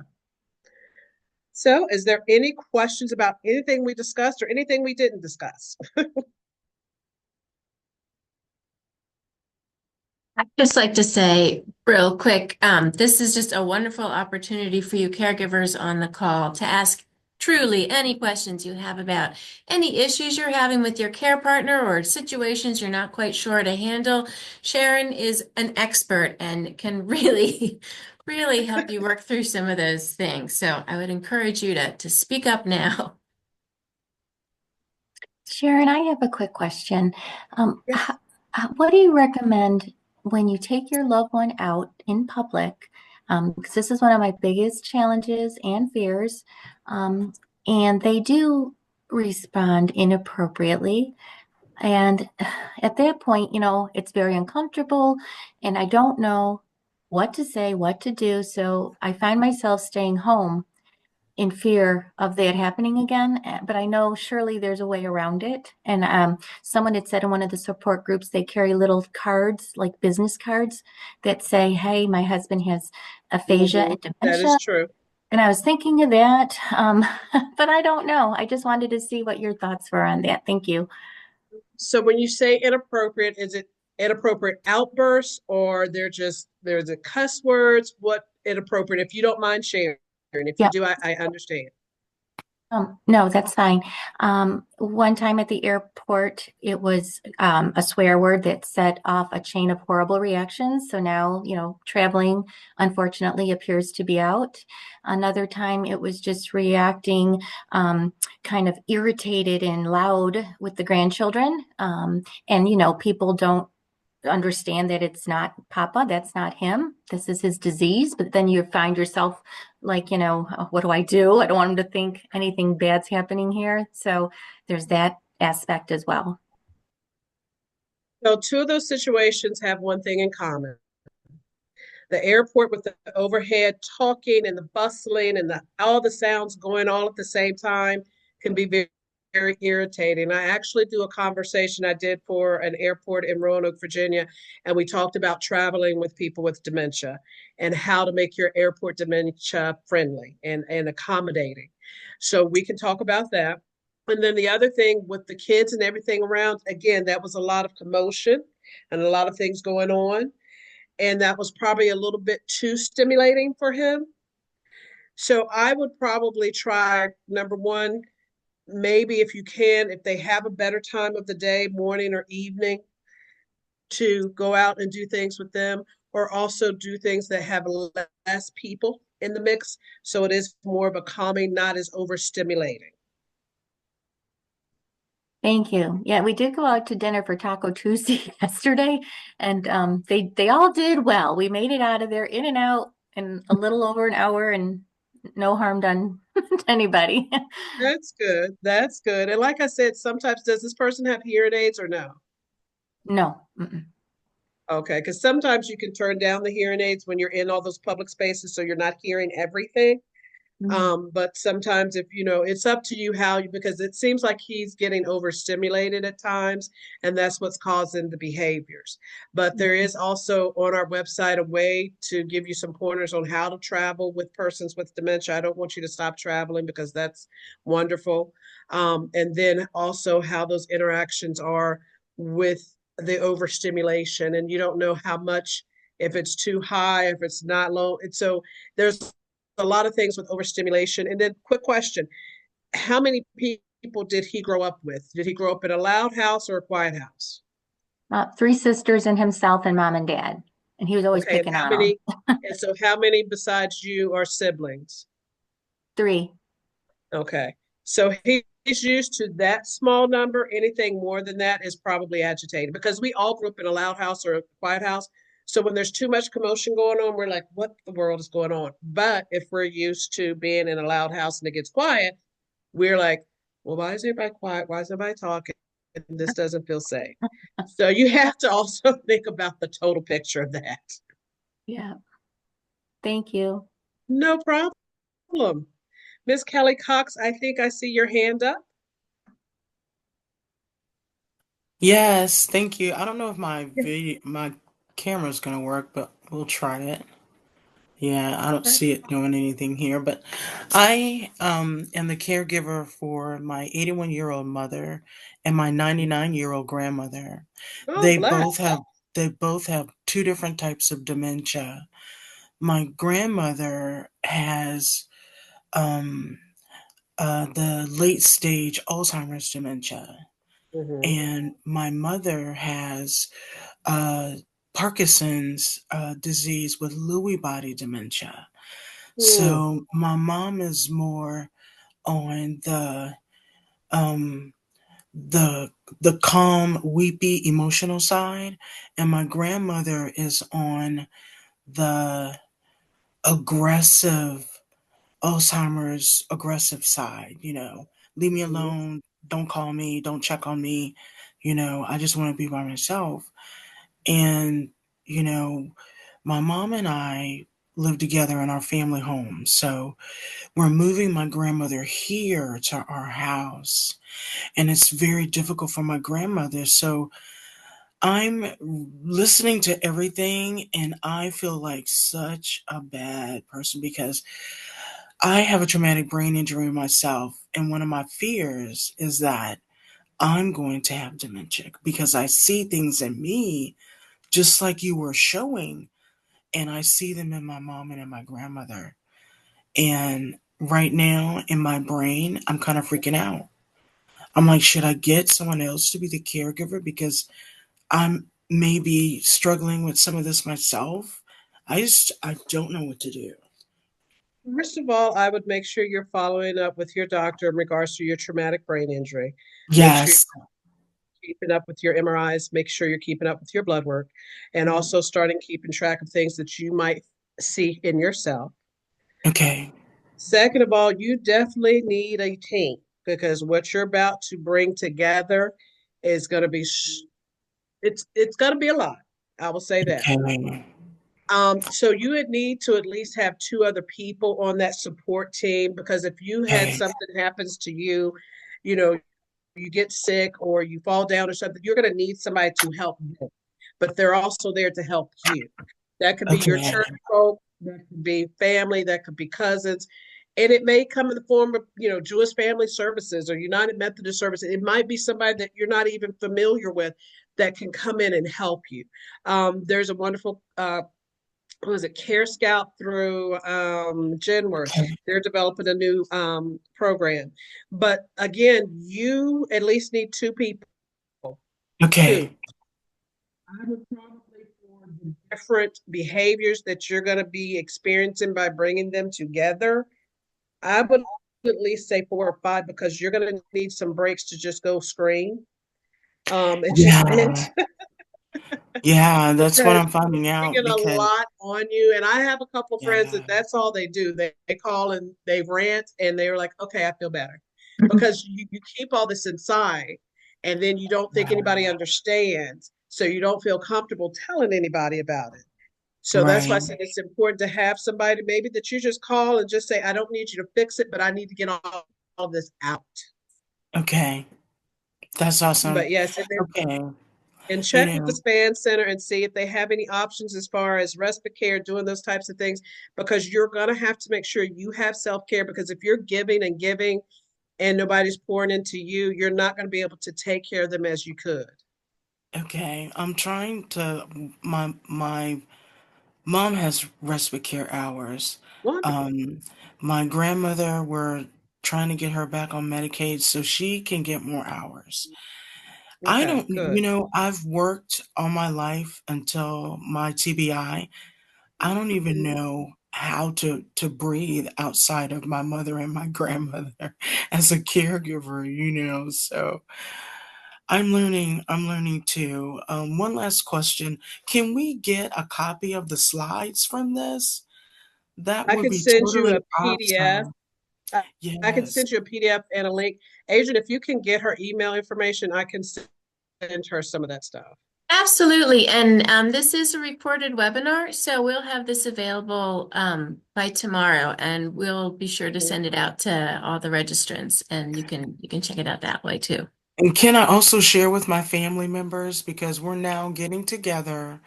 So is there any questions about anything we discussed or anything we didn't discuss? I'd just like to say real quick, this is just a wonderful opportunity for you caregivers on the call to ask truly any questions you have about any issues you're having with your care partner or situations you're not quite sure to handle. Sharon is an expert and can really, really help you work through some of those things. So I would encourage you to speak up now. Sharon, I have a quick question. Yes. What do you recommend when you take your loved one out in public? Because this is one of my biggest challenges and fears. And they do respond inappropriately. And at that point, it's very uncomfortable and I don't know what to say, what to do. So I find myself staying home in fear of that happening again. But I know surely there's a way around it. And someone had said in one of the support groups, they carry little cards, like business cards, that say, "Hey, my husband has aphasia and That dementia." is true. And I was thinking of that, but I don't know. I just wanted to see what your thoughts were on that. Thank you. So when you say inappropriate, is it inappropriate outbursts or there's a cuss words? What inappropriate? If you don't mind sharing. If you Yeah. do, I understand. No, that's fine. One time at the airport, it was a swear word that set off a chain of horrible reactions. So now, traveling unfortunately appears to be out. Another time, it was just reacting kind of irritated and loud with the grandchildren. And, people don't understand that it's not Papa, that's not him. This is his disease. But then you find yourself like, what do? I don't want him to think anything bad's happening here. So there's that aspect as well. So two of those situations have one thing in common. The airport with the overhead talking and the bustling and all the sounds going all at the same time can be very, very irritating. I actually do a conversation I did for an airport in Roanoke, Virginia, and we talked about traveling with people with dementia and how to make your airport dementia friendly and accommodating. So we can talk about that. And then the other thing with the kids and everything around, again, that was a lot of commotion and a lot of things going on. And that was probably a little bit too stimulating for him. So I would probably try number one, maybe if you can, if they have a better time of the day, morning or evening, to go out and do things with them, or also do things that have less people in the mix. So it is more of a calming, not as overstimulating. Thank you. Yeah, we did go out to dinner for Taco Tuesday yesterday, and they all did well. We made it out of there in and out in a little over an hour, and no harm done to anybody. That's good. That's good. And like I said, sometimes does this person have hearing aids or no? No. Mm-mm. Okay, because sometimes you can turn down the hearing aids when you're in all those public spaces, so you're not hearing everything. But sometimes if it's up to you how you, because it seems like he's getting overstimulated at times, and that's what's causing the behaviors. But there is also on our website a way to give you some pointers on how to travel with persons with dementia. I don't want you to stop traveling because that's wonderful. And then also how those interactions are with the overstimulation, and you don't know how much, if it's too high, if it's not low. And so there's a lot of things with overstimulation. And then, quick question: how many people did he grow up with? Did he grow up in a loud house or a quiet house? Three sisters and himself and mom and dad. And he was always Okay, and picking how on them. many? And so, how many besides you are siblings? Three. Okay, so he's used to that small number. Anything more than that is probably agitated, because we all grew up in a loud house or a quiet house. So when there's too much commotion going on, we're like, what the world is going on? But if we're used to being in a loud house and it gets quiet, we're like, well, why is everybody quiet? Why is everybody talking? This doesn't feel safe. So you have to also think about the total picture of that. Yeah. Thank you. No problem. Miss Kelly Cox, I think I see your hand up. Yes, thank you. I don't know if Yeah. my camera's gonna work, but we'll try it. Yeah, I don't Okay. see it doing anything here, but I am the caregiver for my 81-year-old mother and my 99-year-old grandmother. Oh, They bless. both have they both have two different types of dementia. My grandmother has um the late stage Alzheimer's dementia, Mm-hmm. and my mother has uh, Parkinson's disease with Lewy body dementia. Hmm. So my mom is more on um, the the calm, weepy, emotional side, and my grandmother is on the aggressive Alzheimer's aggressive side. Leave me Mm-hmm. alone. Don't call me. Don't check on me. I just want to be by myself. And, you know, my mom and I live together in our family home. So we're moving my grandmother here to our house. And it's very difficult for my grandmother. So I'm listening to everything and I feel like such a bad person because I have a traumatic brain injury myself. And one of my fears is that I'm going to have dementia because I see things in me just like you were showing, and I see them in my mom and in my grandmother. And right now in my brain, I'm kind of freaking out. I'm like, should I get someone else to be the caregiver because I'm maybe struggling with some of this myself? I don't know what to do. First of all, I would make sure you're following up with your doctor in regards to your traumatic brain injury. Make sure Yes. you're keeping up with your MRIs. Make sure you're keeping up with your blood work, and Mm, also starting keeping track of things that you might see in yourself. okay. Second of all, you definitely need a team, because what you're about to bring together is going to be it's going to be a lot. I will say that. Okay. So you would need to at least have two other people on that support team, because if you had Okay. something happens to you, you know, you get sick or you fall down or something, you're going to need somebody to help you. But they're also there to help you. That could be your Okay. church folk, that could be family, that could be cousins. And it may come in the form of, Jewish Family Services or United Methodist Services. It might be somebody that you're not even familiar with that can come in and help you. There's a wonderful who is it, Care Scout through Genworth. Okay. They're developing a new program. But again, you at least need two people. Two. Okay. I would probably, for the different behaviors that you're going to be experiencing by bringing them together, I would at least say 4 or 5, because you're going to need some breaks to just go scream and just vent. Yeah. Yeah, that's what Because I'm finding out bringing a because lot on you. And I have a couple of friends that yeah. that's all they do. They call and they rant, and they're like, okay, I feel better. Because you keep all this inside, and then you don't think Yeah. anybody understands. So you don't feel comfortable telling anybody about it. So that's why I Right. said it's important to have somebody maybe that you just call and just say, I don't need you to fix it, but I need to get all this out. Okay. That's awesome. But yes, Okay. and You check with the know, span center and see if they have any options as far as respite care, doing those types of things, because you're going to have to make sure you have self-care, because if you're giving and giving and nobody's pouring into you, you're not going to be able to take care of them as you could. okay. I'm trying to my mom has respite care hours. Wonderful. Um, my grandmother, we're trying to get her back on Medicaid so she can get more hours. I Okay, don't, good. I've worked all my life until my TBI. I don't even Mhm. know how to breathe outside of my mother and my grandmother as a caregiver, so I'm learning too. One last question. Can we get a copy of the slides from this? That I would could be send you totally a PDF. awesome. I can Yes. send you a PDF and a link. Adrian, if you can get her email information, I can send her some of that stuff. Absolutely. And this is a recorded webinar, so we'll have this available by tomorrow, and we'll be sure to Mhm. send it out to all the registrants, and you can check it out that way too. And can I also share with my family members because we're now getting together,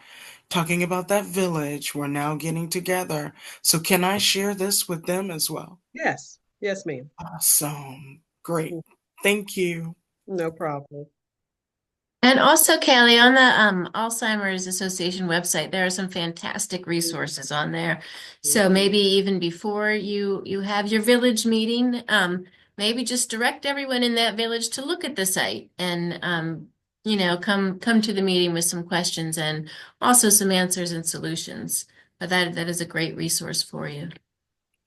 talking about that village, we're now getting together. So can I share this with them as well? Yes, yes, ma'am. Awesome. Great. Mhm. Thank you. No problem. And also, Kelly, on the Alzheimer's Association website, there are some fantastic resources on there. So Mhm. maybe even before you have your village meeting, maybe just direct everyone in that village to look at the site and come to the meeting with some questions and also some answers and solutions. But that is a great resource for you.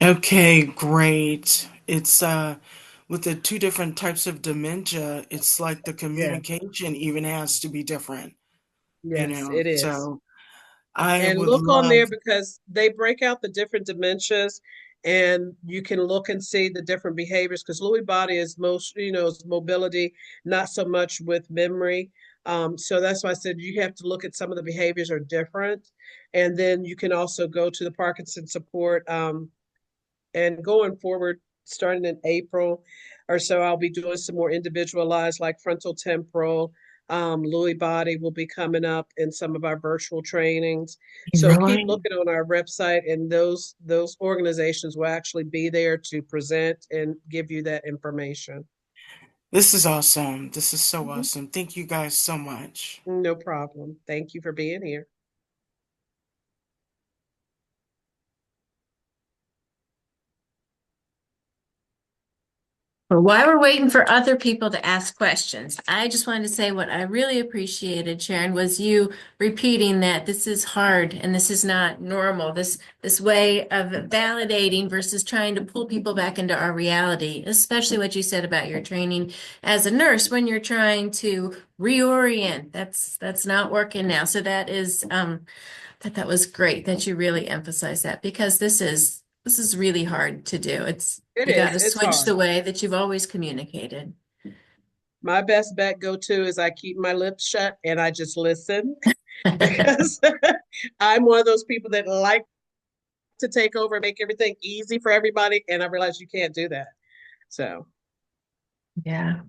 Okay, great. It's with the two different types of dementia, it's like the Yeah, communication even has to be different, yes, it is. So I And would look on love, there because they break out the different dementias and you can look and see the different behaviors because Lewy body is most, is mobility, not so much with memory. So that's why I said you have to look at some of the behaviors are different. And then you can also go to the Parkinson support. And going forward, starting in April or so, I'll be doing some more individualized, like frontal temporal. Lewy body will be coming up in some of our virtual trainings. So keep really? looking on our website, and those organizations will actually be there to present and give you that information. This is awesome. This is so Mhm. awesome. Thank you guys so much. No problem. Thank you for being here. Well, while we're waiting for other people to ask questions, I just wanted to say what I really appreciated, Sharon, was you repeating that this is hard and this is not normal. This way of validating versus trying to pull people back into our reality, especially what you said about your training as a nurse when you're trying to reorient. That's not working now. So that was great that you really emphasized that because this is really hard to do. It You got is. to It's switch hard. the way that you've always communicated. My best bet go to is I keep my lips shut and I just listen because I'm one of those people that like to take over and make everything easy for everybody. And I realize you can't do that. So, Yeah.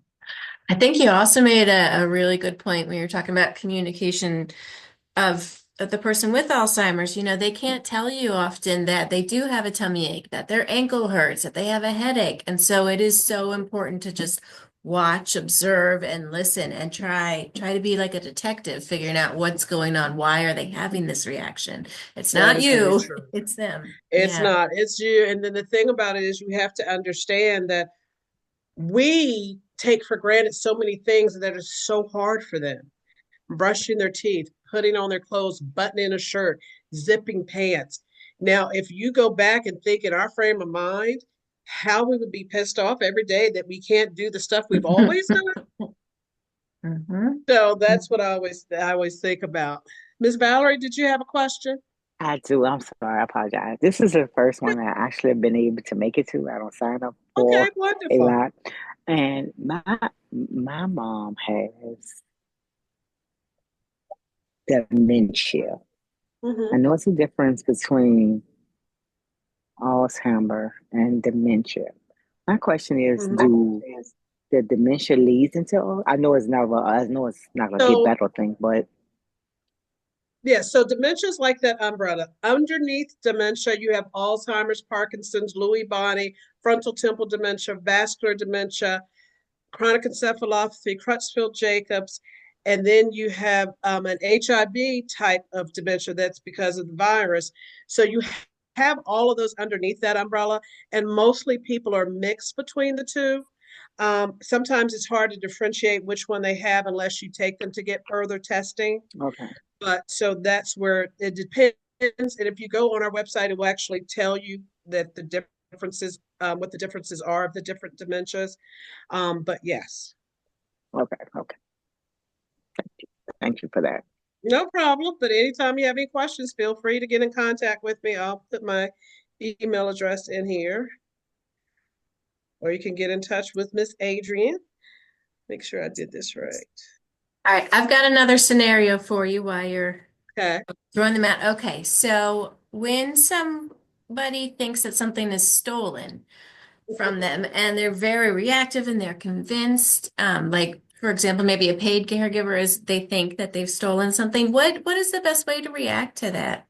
I think you also made a really good point when you're talking about communication of the person with Alzheimer's. They can't tell you often that they do have a tummy ache, that their ankle hurts, that they have a headache. And so it is so important to just watch, observe, and listen and try to be like a detective, figuring out what's going on. Why are they having this reaction? It's that not is very you, true. it's them. It's Yeah. not, it's you. And then the thing about it is you have to understand that we take for granted so many things that are so hard for them. Brushing their teeth, putting on their clothes, buttoning a shirt, zipping pants. Now, if you go back and think in our frame of mind, how we would be pissed off every day that we can't do the stuff we've always done. Mhm. So that's what I always think about. Miss Valerie, did you have a question? I do. I'm sorry. I apologize. This is the first one I actually have been able to make it to. I don't sign up Okay, for a wonderful. lot. And my mom has dementia. I Hmm. know it's a difference between Alzheimer and dementia. My question is, Hmm. do the dementia leads into? I know it's never. I know it's not gonna get So better thing, but yeah, so dementia is like that umbrella. Underneath dementia, you have Alzheimer's, Parkinson's, Lewy body, frontal temporal dementia, vascular dementia, chronic encephalopathy, Creutzfeldt-Jacobs, and then you have an HIV type of dementia that's because of the virus. So you have all of those underneath that umbrella, and mostly people are mixed between the two. Sometimes it's hard to differentiate which one they have unless you take them to get further testing. okay, But so that's where it depends. And if you go on our website, it will actually tell you that the differences, what the differences are of the different dementias. But yes, okay. Thank you for that. no problem. But anytime you have any questions, feel free to get in contact with me. I'll put my email address in here, or you can get in touch with Miss Adrian. Make sure I did this right. All right, I've got another scenario for you while you're Okay. throwing them out. Okay, so when somebody thinks that something is stolen from them and they're very reactive and they're convinced, like for example, maybe a paid caregiver is they think that they've stolen something. What is the best way to react to that?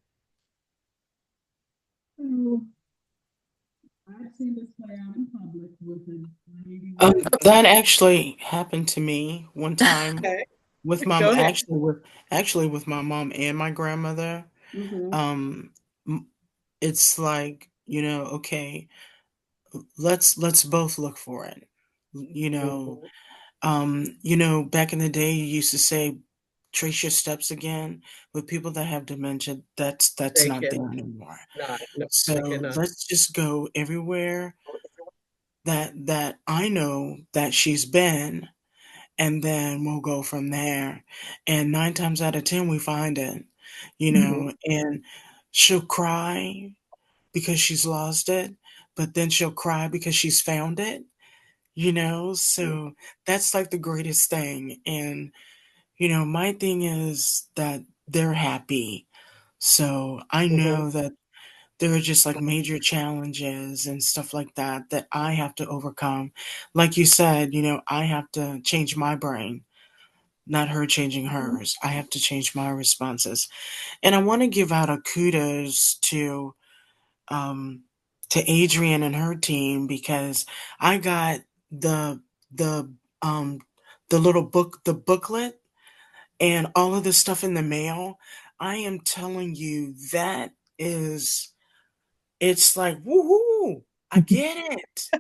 I've seen this play out in public with a lady That actually happened to me one time okay, with my go ahead. actually with my mom and my grandmother. Hmm. Um, m- it's like, okay, let's both look for it. You know, Hmm. back in the day, you used to say, trace your steps again. With people that have dementia, that's They not there cannot. anymore. No, they So cannot. let's just go everywhere that I know that she's been, and then we'll go from there. And 9 times out of 10, we find it, Hmm. and she'll cry because she's lost it, but then she'll cry because she's found it, so that's like the greatest thing. And, my thing is that they're happy. So I Hmm. know that there are just like major challenges and stuff like that that I have to overcome. Like you said, I have to change my brain, not her changing hers. I have to change my responses. And I want to give out a kudos um to Adrian and her team because I got the the um the little booklet and all of the stuff in the mail. I am telling you that is it's like woohoo! I get it.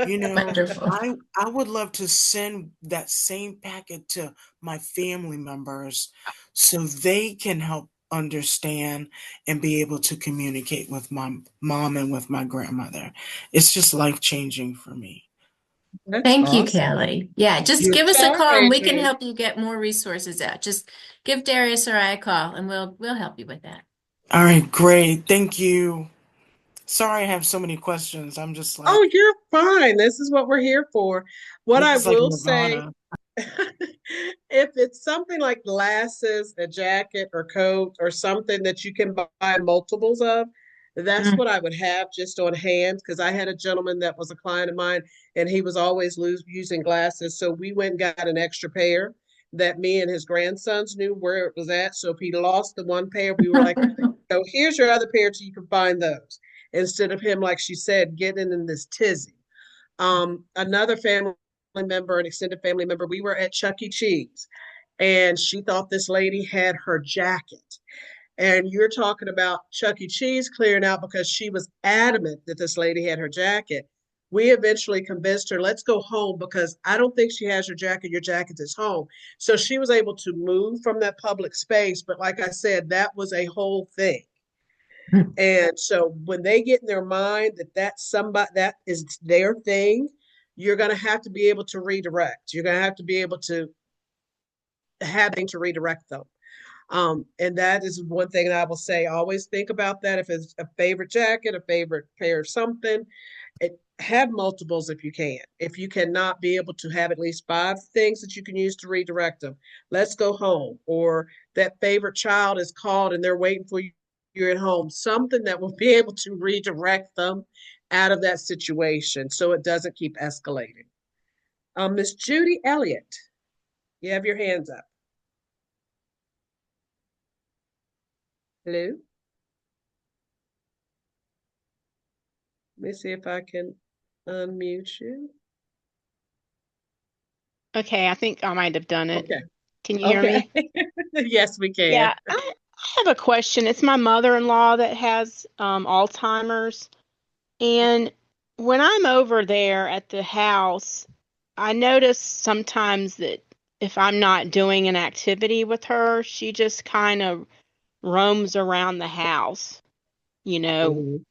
You know, Wonderful. I would love to send that same packet to my family members so they can help understand and be able to communicate with my mom and with my grandmother. It's just life changing for me. That's Thank you, awesome. Kelly. Yeah, just You give us a So, call and we can Adrian. help you get more resources out. Just give Darius or I a call and we'll help you with that. all right, great. Thank you. Sorry I have so many questions. I'm just Oh, like you're fine. This is what we're here for. What this I is like will say, Nirvana. if it's something like glasses, a jacket or coat or something that you can buy multiples of, that's Mm. what I would have just on hand because I had a gentleman that was a client of mine and he was always using glasses. So we went and got an extra pair that me and his grandsons knew where it was at. So if he lost the one pair, we were like, so here's your other pair so you can find those instead of him, like she said, getting in this tizzy. Another family member, an extended family member, we were at Chuck E. Cheese and she thought this lady had her jacket. And you're talking about Chuck E. Cheese clearing out because she was adamant that this lady had her jacket. We eventually convinced her, let's go home because I don't think she has your jacket. Your jacket is home. So she was able to move from that public space. But like I said, that was a whole thing. And so when they get in their mind that that's somebody that is their thing, you're going to have to be able to redirect. You're going to have to be able to having to redirect them. And that is one thing that I will say. Always think about that. If it's a favorite jacket, a favorite pair of something, have multiples if you can. If you cannot, be able to have at least 5 things that you can use to redirect them. Let's go home, or that favorite child is called and they're waiting for you. You're at home. Something that will be able to redirect them out of that situation so it doesn't keep escalating. Miss Judy Elliott, you have your hands up. Hello. Let me see if I can unmute you. Okay, I think I might have done it. Okay. Can you hear Okay. me? Yes, we can. Yeah, I have a question. It's my mother-in-law that has Alzheimer's, and when I'm over there at the house, I notice sometimes that if I'm not doing an activity with her, she just kind of roams around the house, you know. Mhm.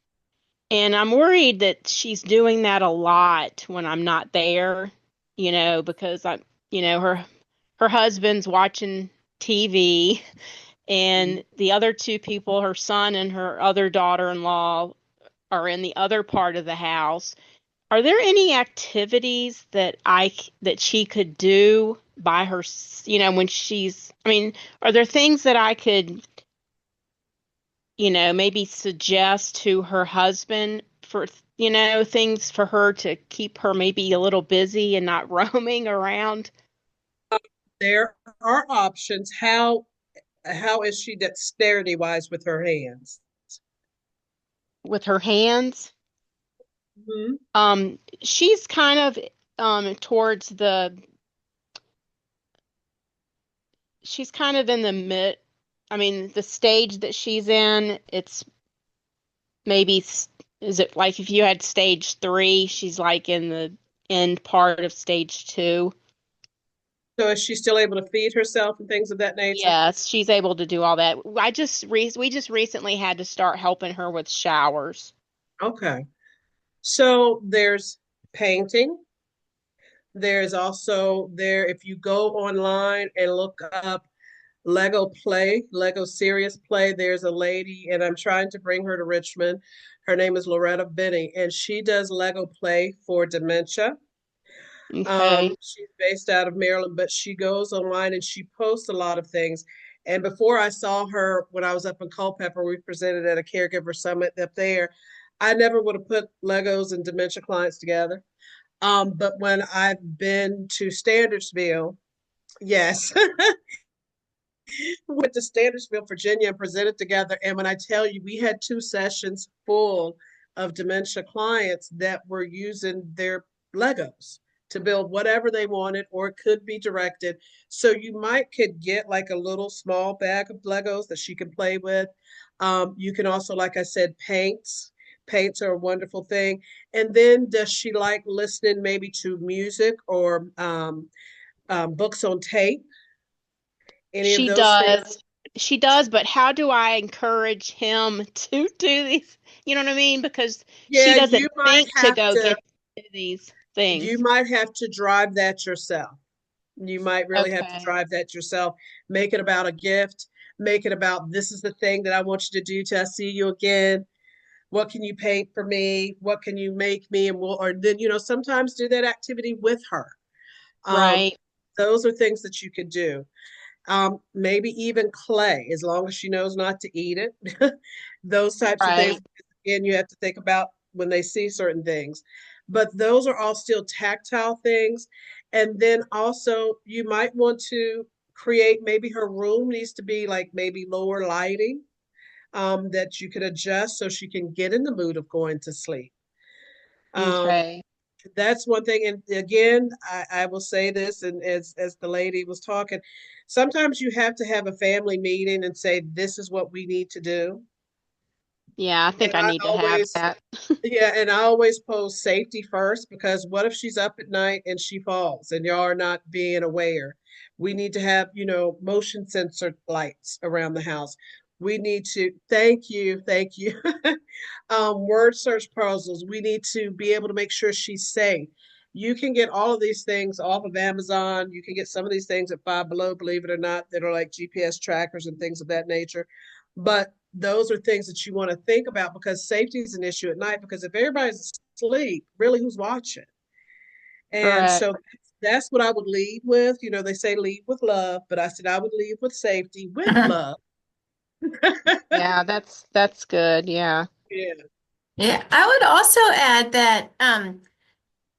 And I'm worried that she's doing that a lot when I'm not there, because her husband's watching TV, and the other two people, her son and her other daughter-in-law, are in the other part of the house. Are there any activities that she could do by her, when are there things that I could, maybe suggest to her husband for, things for her to keep her maybe a little busy and not roaming around There are options. How is she dexterity wise with her hands? with her hands? Mhm. She's kind of towards she's kind of in the the stage that she's in, it's maybe, is it like if you had stage 3, she's like in the end part of stage 2. So is she still able to feed herself and things of that nature? Yes, she's able to do all that. We just recently had to start helping her with showers. Okay. So there's painting. There's also there, if you go online and look up Lego Play, Lego Serious Play, there's a lady, and I'm trying to bring her to Richmond. Her name is Loretta Benny, and she does Lego Play for dementia. Okay. She's based out of Maryland, but she goes online and she posts a lot of things. And before I saw her, when I was up in Culpeper, we presented at a caregiver summit up there. I never would have put Legos and dementia clients together. But when I've been to Standardsville, yes, went to Standardsville, Virginia, and presented together. And when I tell you, we had 2 sessions full of dementia clients that were using their Legos to build whatever they wanted, or it could be directed. So you might could get like a little small bag of Legos that she can play with. You can also, like I said, paints. Paints are a wonderful thing. And then does she like listening maybe to music or books on tape? Any of She those things? does. She does, but how do I encourage him to do these? You know what I mean? Because she Yeah, doesn't think to go get these you things. might have to drive that yourself. You might really have to Okay. drive that yourself. Make it about a gift. Make it about this is the thing that I want you to do till I see you again. What can you paint for me? What can you make me? And we'll, or then, sometimes do that activity with her. Um, Right. those are things that you could do. Maybe even clay, as long as she knows not to eat it. Those types of things. Right. Again, you have to think about when they see certain things. But those are all still tactile things. And then also, you might want to create, maybe her room needs to be like maybe lower lighting, that you could adjust so she can get in the mood of going to sleep. Um, Okay. that's one thing. And again, I will say this, and as the lady was talking, sometimes you have to have a family meeting and say, this is what we need to do. Yeah, I And think I I need to have always, that. yeah, and I always pose safety first, because what if she's up at night and she falls and y'all are not being aware? We need to have, motion sensor lights around the house. We need to, thank you. Word search puzzles. We need to be able to make sure she's safe. You can get all of these things off of Amazon. You can get some of these things at Five Below, believe it or not, that are like GPS trackers and things of that nature. But those are things that you want to think about, because safety is an issue at night. Because if everybody's asleep, really who's watching? And Correct. so that's what I would lead with. You know, they say lead with love, but I said I would lead with safety with love. Yeah, that's good. Yeah. Yeah. Yeah, I would also add that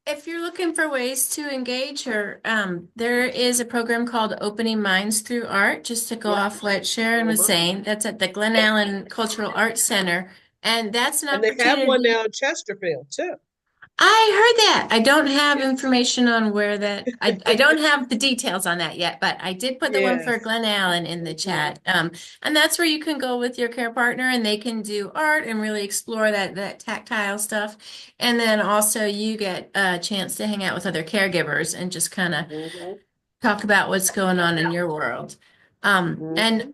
if you're looking for ways to engage her, there is a program called Opening Minds Through Art, just to go Yeah. off what Sharon was Uh-huh. saying. That's at the Glen Allen Cultural Arts Center. And that's an And they have one opportunity. now in Chesterfield too. I heard that. I don't have Yes. information on where that, I don't have the details on that yet, but I did put the one for Yes. Glen Allen in the Mhm. chat. And that's where you can go with your care partner and they can do art and really explore that tactile stuff. And then also you get a chance to hang out with other caregivers and just kind of Mhm. talk about what's going on in your world. And Mhm.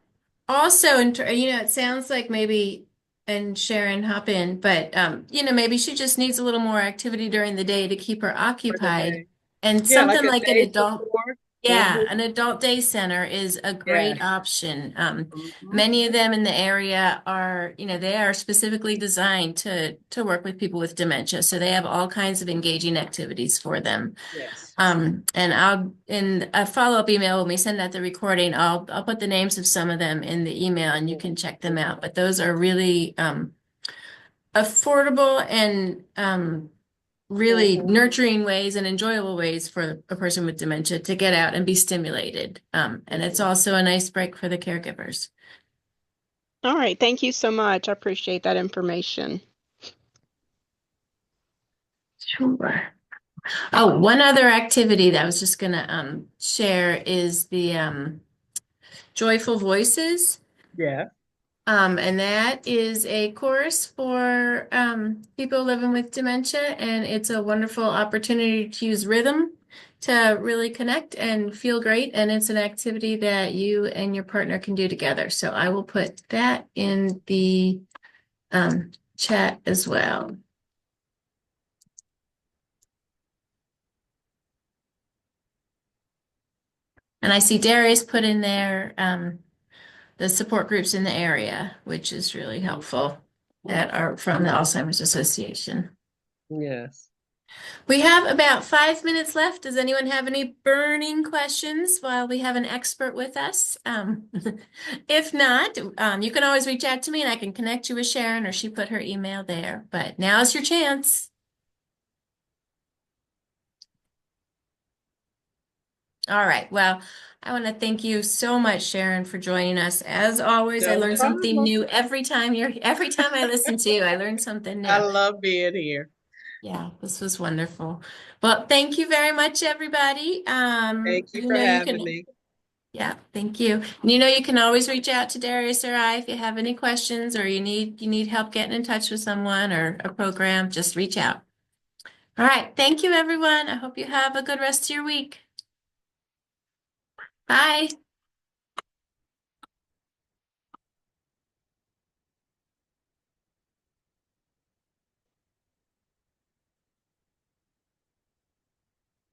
also, it sounds like maybe, and Sharon hop in, but maybe she just needs a little more activity during the day to keep her For the occupied. day. And Yeah, like something a like an day adult, before. yeah, Mhm. an adult day center is a Yeah. great option. Mhm. Many of them in the area are, they are specifically designed to work with people with dementia. So they have all kinds of engaging activities for them. Yes. And I'll in a follow-up email when we send out the recording, I'll put the names of some of them in the email and you can check them out. But those are really affordable and really Mhm. nurturing ways and enjoyable ways for a person with dementia to get out and be stimulated. And it's Mhm. also a nice break for the caregivers. All right. Thank you so much. I appreciate that information. Sure. Oh, one other activity that I was just gonna share is the Joyful Voices. Yeah. And that is a course for people living with dementia, and it's a wonderful opportunity to use rhythm to really connect and feel great. And it's an activity that you and your partner can do together. So I will put that in the chat as well. And I see Darius put in there the support groups in the area, which is really helpful that are from the Alzheimer's Association. Yes. We have about 5 minutes left. Does anyone have any burning questions while we have an expert with us? If not, you can always reach out to me and I can connect you with Sharon or she put her email there. But now's your chance. All right. Well, I want to thank you so much, Sharon, for joining us. As always, I No learn something problem. new every time I listen to you, I learn something I new. love being here. Yeah, this was wonderful. Well, thank you very much, everybody. Thank you for You having can, me. yeah, thank you. And you can always reach out to Darius or I if you have any questions or you need help getting in touch with someone or a program, just reach out. All right, thank you, everyone. I hope you have a good rest of your week. Bye.